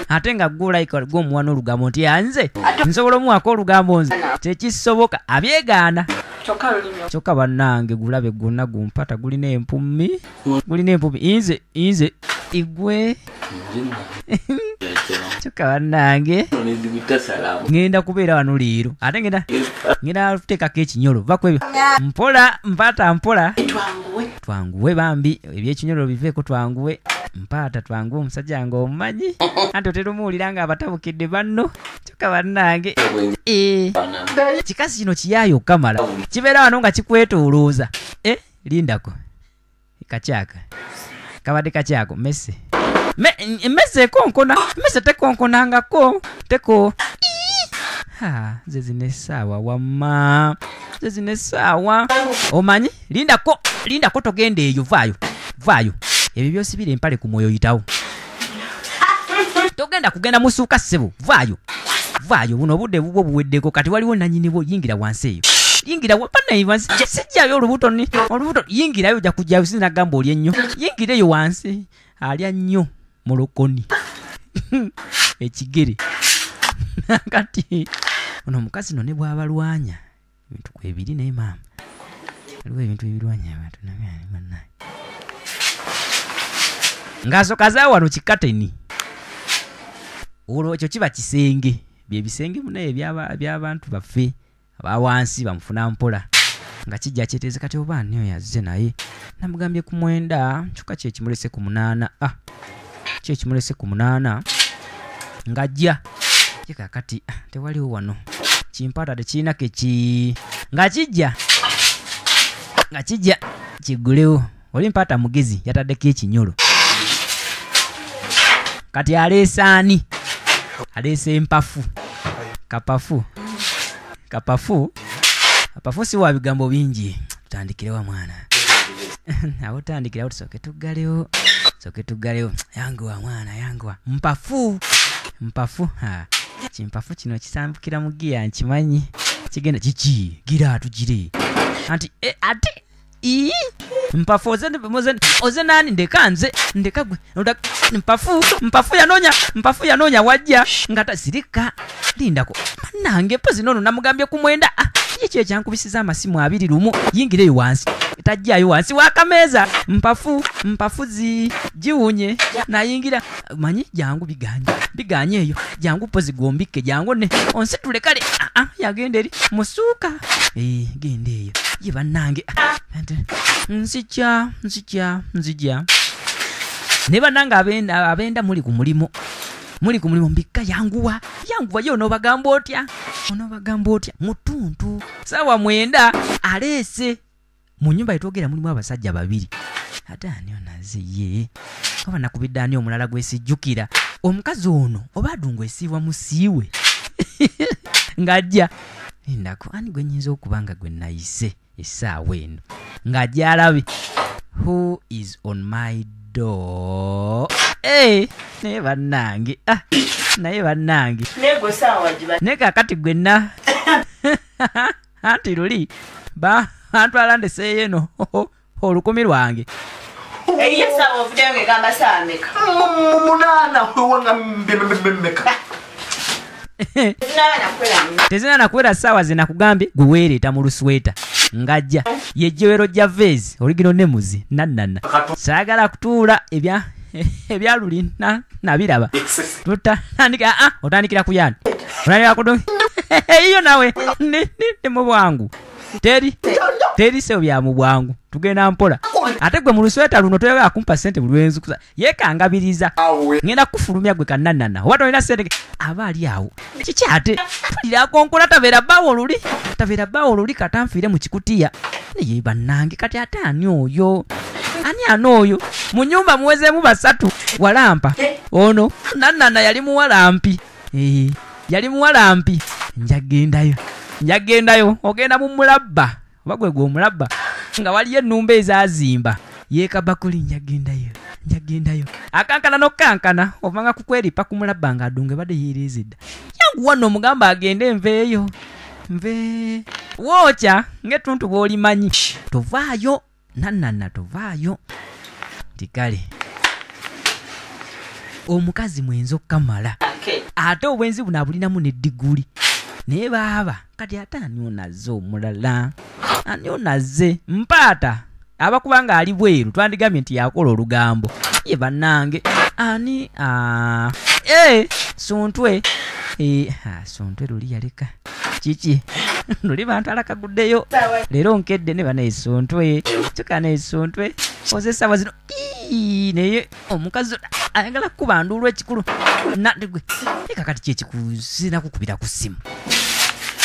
S1: ate nga gwolayika gwomuwana olugambo nti yanze nsobola omuwako olugambo nze tekisoboka abyegaana kyokka bannange gulabe gwonna gumpata gulina empumi inze igwe kyokka bannange ngenda kubeera wano leero ate ngenda kuteekako ekinyolo vakwebyo mpola mpata mpola twanguwe bambi ebyekinyolo biveeko twanguwe mpaata twanguwe omusajja nga omumanyi anti otera omuwulira nga abatabukidde banno kyokka bannange kikasi kino kiyaayo okamala kibeera wano nga kikwetoolooza lindako kakyaka kabadde kakyako mese ekonkona mese tekonkonangako nze zino essaawa wamma nze zino essaawa omanyi lindako togenda eyo vaayo ebyo byosibira empale ku mwoyo yitawo togenda kugenda musuuka ssebo vaayo buno obudde bubwo buweddeko kati waliwo nanyini bwo yingira wansi eyo yingira wapanayi wansi sijjayo olubuto yingirayo ojja kujjayo sinagamba oli ennyo yingirayo wansi alya nnyo molokoni ekigere kati ono omukazi no ne bw'abalwanya ebintu kwebiri naye maama waliwo ebintu ebirwanya abantu naye ng'asokaza wano kikateni olwo ekyo kiba kisenge byebisenge munaye by'abantu baffe abawansi bamufuna mpola nga kijja kyeteze kati oba niyo yazze naye namugambye ku 9 kyokka kyekimulese ku 8 kyekimulese ku 8 ng'ajja kati tewaliwo wano kimpata tekirina nga kijja kigulewo oli mpata mugezi yataddeko ekinyolo kati aleese ani aleese empafu kapafu si wa bigambo bingi tutandikirewa mwana abo tandikirawo tusooke tuggalewo yanguwa mwana yanguwa mpafu kimpafu kino kisambukira mu giya nkimanyi kigenda kiki gira tugire anti ate mpafu oze nani ndeka gwe mpafu yanoonya wajja nga tasirika lindako nange pozi nono namugambye ku 9 ekyo ekyankubisiza amasimu 2 lumu yingireyo wansi tajjayo wansi wakameeza mpafu giwunye nayingira manyi jangu biganye eyo jangu pozi gombike jangu ne onsitule kale yagenda eri musuuka genda eyo ye bannange nzija ne bannange abenda muli ku mulimo mbika yanguwa yo onobagamba otya mutuntu sawa 9 aleese mu nyumba yetwogera mulimu abasajja 2 ate ani onaze ye kaba nakubidde ani omulala gwesijjukira omukazi ono oba adungu esiibwa musiiwe ng'ajja lindako ani gwe nnyinza okuba nga gwe nayise essaawa eno ng'ajja alabe who is on my door naye bannange naye kakati gwenna anti luli antwala ndeseeyo eno olukumi lwange tezina nakwera ssaawa ze nakugambye gwe weereeta mu lusweta ng'ajja yejjewero jja veezi oligino nemuzi nannana saagala kutuula ebyaluli nabiraba otandikira ku yani iyo nawe ni mu bwangu teri sewo bya mu bwangu tugenda mpola ate gwe mu lusweta luno toyagala kumpa sente buli lwenzi yekangabiriza ngenda kufulumya gwe kannanana oba tolina sente aba ali awo kiki ate tulira konkola tabeera bbaawo oluli katanfiire mu kikutiya naye bannange kati ate ani oyo mu nyumba muwezeemu 3 walampa ono nannana yali muwalampi njagendayo ogenda mu mulabba oba gwe omulabba nga waliyo ennumba ezazimba yeekabakuli njagendayo akankana n'okankana ovanga kukweripa ku mulabba ng'adunga badde yeerezedda yanguwa nno omugamba agende enveeyo wookya ng'ettuntu bw'olimanyi tovaayo nannana tovaayo tikale omukazi mwenzi okkamala ate obwenzi buno abulinamu n'eddiguli naye baaba kati ate ani onaze omulala ani onaze mpaata abakuba nga ali bweru twandigambye nti yakola olugambo ye bannange ani suntwe luli yaleka kiki luli bantu alakaguddeyo leero nkedde ne bana esuntwe kyuka nesuntwe oze essaawa zino naye omukazi ayagala kukuba nduulu ekikulu nagwe ekakati kyekikuzina kukubira ku ssimu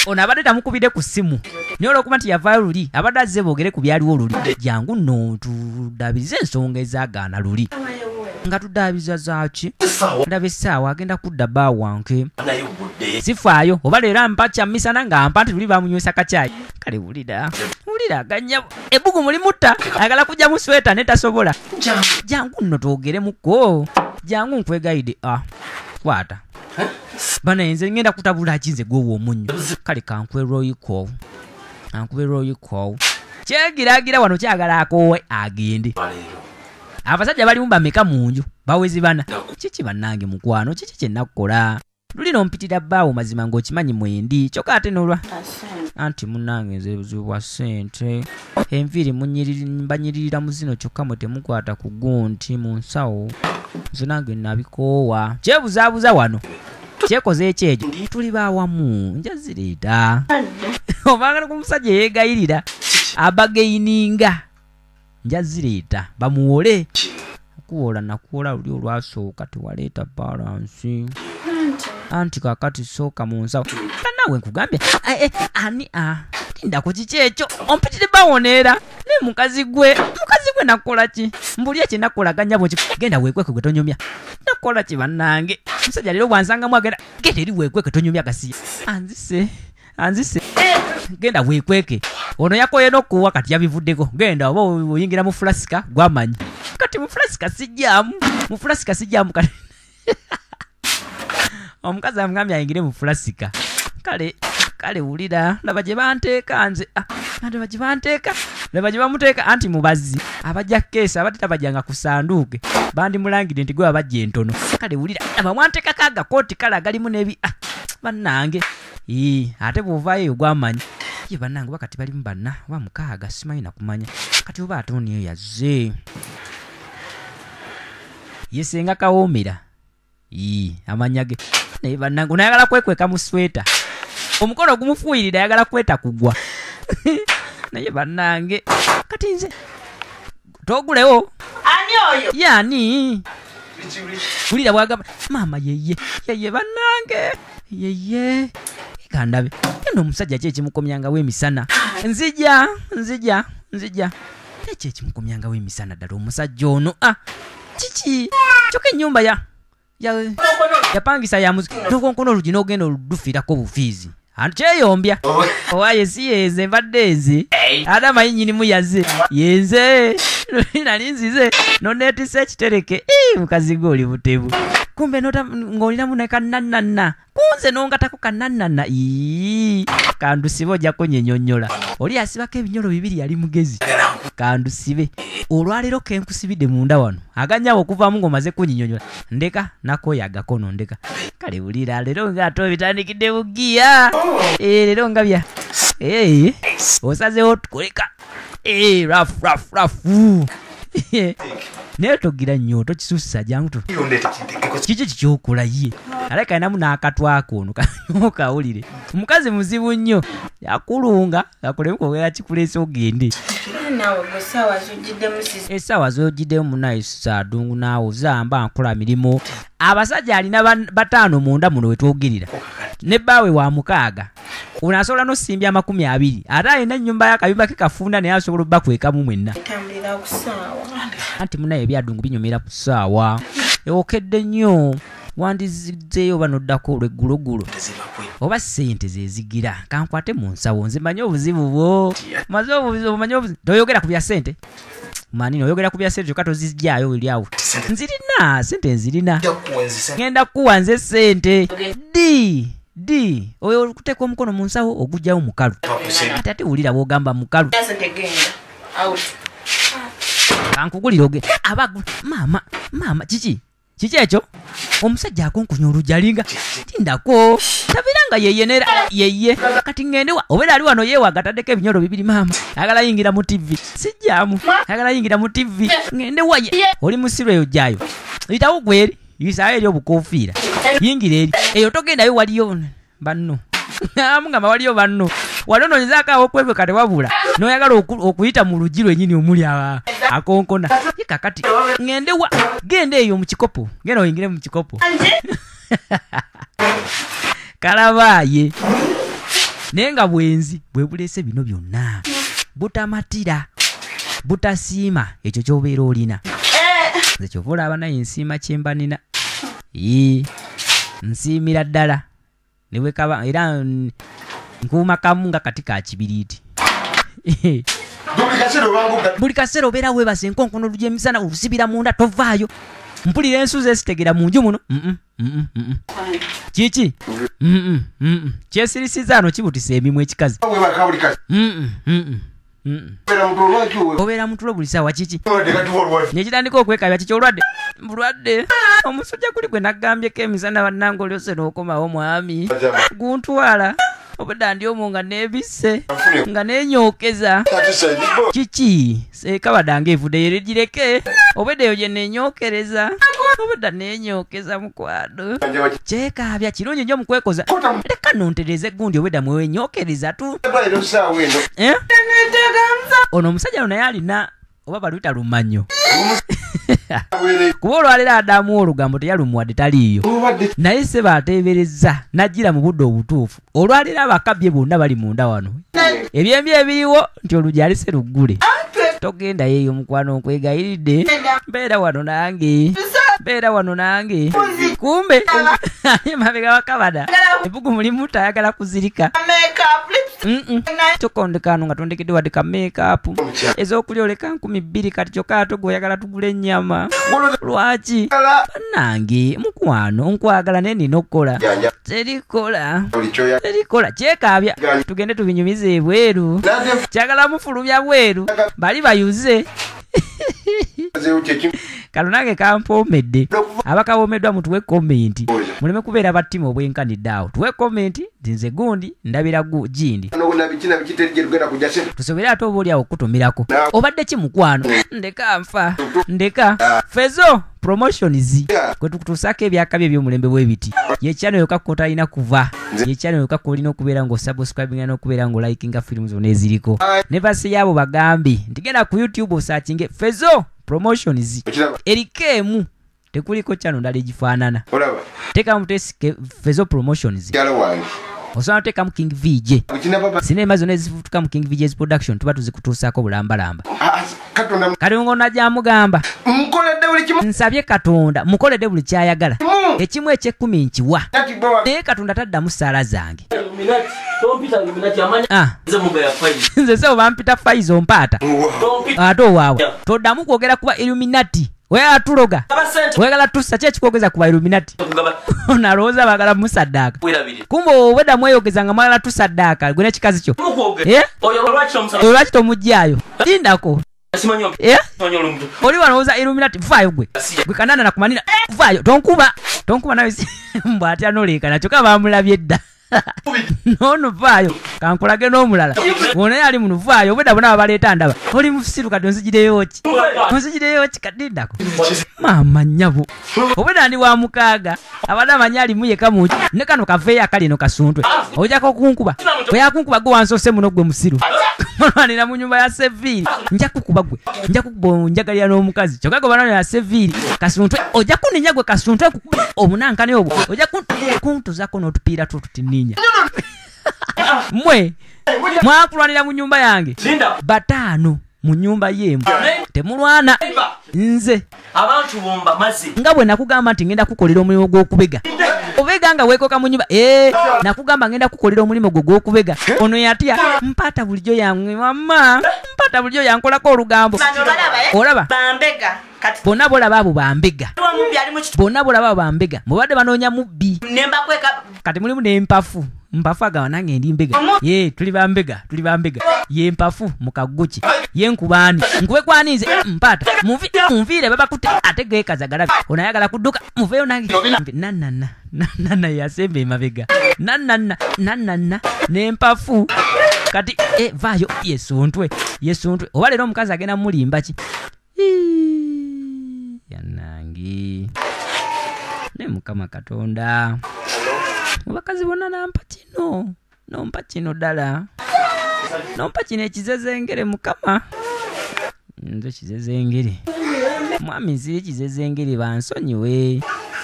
S1: ono abadde tamukubidde ku ssimu naye olwokuba nti yavaayo luli abadde azze boogere ku byaliwo luli jangu nno tuddaabirize ensonga ezaagaana luli nga tuddaabiza zaaki ndaba essaawa agenda kudda bba wange sifaayo oba leero ampa kyamisana ng'ampa nti luli bamunywesa kacaayi kale wulira aganya ebbugu mulimutta ayagala kujja mu sweta netasobola jangu nno twogeremukko jangu nkwegayide kwata bana nze ngenda kutabula kinze gwowo omunnyo kale kankwerooyikoowu kyegiragira wano kyagala akoowe agende abasajja balimu bameka mu nju bawezi bana kiki bannange mukwano kiki kye nakukola luli nompitira bbaawo mazima ng'okimanyi mwendi kyokka ate nolwa anti munnange nze buzibu bwa ssente enviiri mbanyiririra mu zino kyokka mwe temukwata ku gunti mu nsawo nze nange nabikoowa kyebuzaabuza wano kyekoze ekyejo tuli baawamu njazireeta obangala ku musajja yeegayirira abageyininga njazireeta bamuwole okuwola nakuwola luli olwasooka tewaleeta balansi anti kakati sooka mu nsawo kanawe nkugambye ani tindako kiki ekyo ompitire bawoneera ne mukazi gwe nakukola ki mbuli ekye nakolaganya bweki genda weekweke gwe tonyumya nakukola ki bannange musajja leero bwansangamu agenda genda eri weekweke tonyumya gasiya anzise genda weekweke ono yakoye n'okuwa kati yabivuddeko genda oba oyingira mu fulasika gwamanyi kati mu fulasika sijjaamu kati omukazi amugambye ayingire mu fulasika kale wulira laba gye banteeka nze laba gye banteeka laba gye bamuteeka anti mubazi abajja keesa abadde tabajjanga ku sanduuke bandimulangire nti gwe babajja entono kale wulira laba mwanteekako agakooti kale agalimu n'ebi bannange ate bw'ovaayo eyo gwamanyi ye bannange oba kati balimu banna oba mukaaga simanyi nakumanya kati oba ate oniyo yazze yesenga kawoomera amanya ge naye bannange onayagala kwekweka mu sweta omukono ogumufuuyirira ayagala kweta kugwa naye bannange kati nze togulewo
S3: ani oyo
S1: yani wulira bwagamba maama yeye bannange yeye ikandabe eno omusajja kyekimukomyangawo emisana nzija ekyo ekimukomyangawo emisana ddala omusajja ono kiki kyokka ennyumba yapangisa ya muziki nokonkono olugi n'ogenda oludufiirako obufiizi kyeyombya owaye si yenze mbadde nze ate amanyi nyinimu yazze yenze nali nzize noneetisa ekitereke mukazi gwe oli butebu kumbe ng'olinamu ne kannannanna kunze n'ongatako kannannanna kandusibe ojjako nyenyonnyola oli asibako ebinyolo bibiri yali mugezi kandusibe olwaleero kenkusibidde munda wano aganyawo okuvaamu ng'omaze kunyinyonnyola ndeka nakoyo agakono ndeka kale wulira leero ng'ate obitandikidde bugiya leero nga bya osazeewo tukoleka rafu naye togira nnyo tokisuusa jangu kiki kikyokola ye aleka inamu n'akatwako ono kawulire omukazi muzibu nnyo yakulunga akolemu kwogera kikuleese ogende essaawa z'ogiddemu munaye saadungu naawe ozamba nkola mirimu abasajja alina bataano munda muno wetwogerera ne bbaawe wa mukaaga ono asobola n'osimbya 20 ate alina ennyumba y'akayumba ke kafunda naye asobola obbakwekamu mwenna anti munaye ebyadungu binyumira ku ssaawa ewokedde nnyo wandiziddeyo banoddako olweggulogulo oba ssente zezigira kankwate mu nsawo nze manyi obuzibu bwo maze obuzibu toyogera ku bya ssente manini oyogera ku bya ssente kyokka tozijjayo olyawo nzirina ssente nzirina ngenda kuwa nze ssente di oyo okuteeka omukono mu nsawo ogujjawo mukalu ate wulira bwogamba mukalu kankugulira oge maama kiki ekyo omusajja akonkunya olugi alinga tindako tabiranga yeye kati ngendewa obeera ali wano yeewa agataddeko ebinyolo bibiri maama ayagala yingira mu tv sijjaamu ayagala yingira mu tv ngendewa ye oli musirwa eyo jjayo yitawo gweri yisaayo eri obukofiira yingira eri eyo togendayo waliyo banno amugamba waliyo banno wali onoonyezaako okwebwe tewabula n'oyagala okuyita mu lugi lwennyini omuli akonkona ye kakati ngendewa genda eyo mu kikopo genda oyingire mu kikopo kalabaaye naye nga bwenzi bwe buleese bino byonna butamatira butasiima ekyo ky'obeera olina nze kyova olaba naye nsiima kyembanina nsiimira ddala newekaba era nkuuma kamu nga kati ka kibiriiti buli kaseera obeera weebase enkonkono olugi emisana olusibira munda tovaayo mpulira ensuzi ezitegera mu nju muno kiki kyesirisiza ano kibutisa emimu ekikazi obeera mutulo buli ssaawa kiki nekitandika okwekabya kiki bulwadde omusujja kuli gwe nagambyeko emisana bannange olyose n'okomawo mwami guntwala obedda ndi omwo nga neebisse nga neenyookeza kiki seekabadange evudde yerigireke obedda eyo gye neenyookereza obedda neenyookeza mukwano kyekaabya kirungi nnyo mukwekoza leka nontereza eggundi obedda mwewenyookereza tu ono omusajja naye alina oba baluyita lumanyo kuba olwalero adamu olugambo teyalumuwadde taliiyo naye se baateebereza najjira mu budde obutuufu olwalero abakabye bonna bali munda wano ebyembi ebiriwo nti olugi alise luggule togenda yeeyo mukwano nkwegayiridde mbeera wano nange kumbe mabega wakabada ebugu mulimu tayagala kuzirika tokondekano nga tondekedde wadde ka makeup ez'okulya oleka 200 kati kyokka ate gweoyagala tugula ennyama lwaki bannange mukwano nkwagala naye nina okukola terikola kyekaabya tugende tubinyumize ebweru kyagala mufulumya bweru bali bayuze kano nange kampoomedde abakawomeddwa mutuwe komenti muleme kubeera battima obwenkanidde awo tuwe komenti nze gundi ndabira gindi tusobere ate oba oliawo okutumirako obadde ki mukwano ndeka fezo promotions kwe tukutuusako ebyakabi eby'omulembe bwebiti yekyano yokka kotalina kuva yekyano yokka kolina okubeera ng'osubscribinga n'okubeera ng'olikinga firimu zonna eziriko ne basi yaabo bagambi nti genda ku YouTube osaakinge fezo promotions erikeemu tekuliko kyano ndala egifaanana tekamu tesike fezo promotions osobola otekamu King VJ sinema zonna ezifutuka mu King VJ's production tuba tuzikutuusaako bulambalamba katongo najamugamba nsabye katonda mukoledde buli kyayagala ekimu eky'ekkumi nkiwa naye katonda taddamu ssaala zange nze sebo bampita faizo mpaata ate owaawe toddamu kwogera kuba illuminati oyagala tuloga oyagala tussa ki ekikwogeza kuba illuminati nalowooza baagala musaddaaka kumbe obwedda mweyogeza nga mwagala tusaddaaka gwe nekikazi kyo olwaki tomugjayo lindako oli walowooza illuminati vaayo gwe kanana nakumanira vaayo tonkuba nawe mbw atya noleekana kyokka bamulabye edda nono vaayo kankolage n'omulala wona yali muno vaayo obwedda bona babaleeta ndaba oli musiru kati onzigireyoki kadindako maama nnyabo obwedda ndi wa mukaaga abadde amanyi alimu yeka muki ne kano kaveeyo akali eno kasuntwe ojjako okunkuba oyakunkuba gwe wansoose muno gwe musiru olwanira mu nyumba ya seviiri nja kukuba onjagalira n'omukazi kyokka gwe banano ya seviiri kasuntwe ojja kuninya gwe kasuntwe omunankane obwo ojja kuntuzako n'otupiira tututininnya mwe mwakulwanira mu nyumba yange bataano mu nyumba y'emu temulwana nze
S5: abantu bomba mazi
S1: nga bwe nakugamba nti ngenda kukolera omulimu gw'okubega obega nga weekoka mu nyumba nakugamba ngenda kukolera omulimu gwo gw'okubega ono yatya mpata bulijjo yange mama mpata bulijjo yankolako olugambo olaba bonna bolaba abo bambega mubadde banoonya mubbi kati mulimu n'empafu mpafu agawa nange ndi mbega tuli bambega ye mpafu mukaguki ye nkubaani nkube kwanize mpata munviire babakutte ate geekazagala onayagala kudduka muveeyo nange nanana yasemba emabega nanana n'empafu kati vaayo yesuntwe oba leero omukazi agenda mulimba ki yanangi ne mukama katonda abakazi bonna nompa kino ddala nompa kino ekizezengere mukama nze kizezengere mwami nzire kizezengere bansonyiwe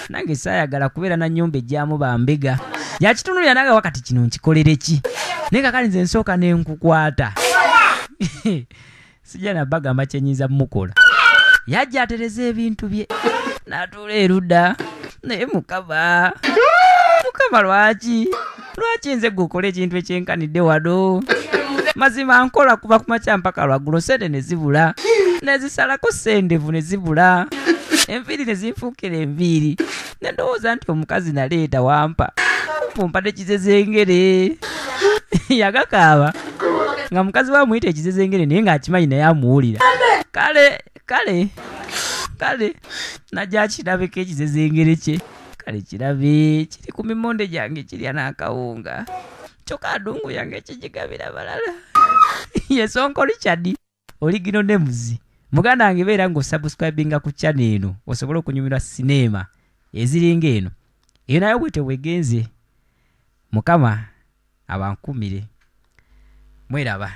S1: nange saayagala kubeera na nnyumba ejjamu bambega yakitunulira nange wakati kino nkikolere ki naye kakali nze nsooka nenkukwata sijja nabagamba kyenyiza mukola yajja atereza ebintu bye n'atuula erudda naye mukama lwaki nze gukole ekintu ekyenkanidde wano mazima nkola kuba kumakya mpaka lwaggulo sente ne zibula nezisalako sendevu ne zibula enviiri ne zinfuukira enviiri ne ndowooza nti omukazi naleeta wampa mumpadde kizezengere yagakaaba nga mukazi wa muyita ekizezengere naye ng'akimanyi naye amuwulira. Kale najja kirabeko ekizezengere kye. Kale kirabe kiri ku mimonde gyange kirya n'akawunga. Kyokka adungu yange kigigabira balala. Yesonko Richard Oligino Nemuzi. Muganda wange beera ng'osubscribinga ku channel eno osobola okunyumirwa sinema eziringa eno. Eyo nayo bwete bwegenze. Mukama abankumire. Mweraba.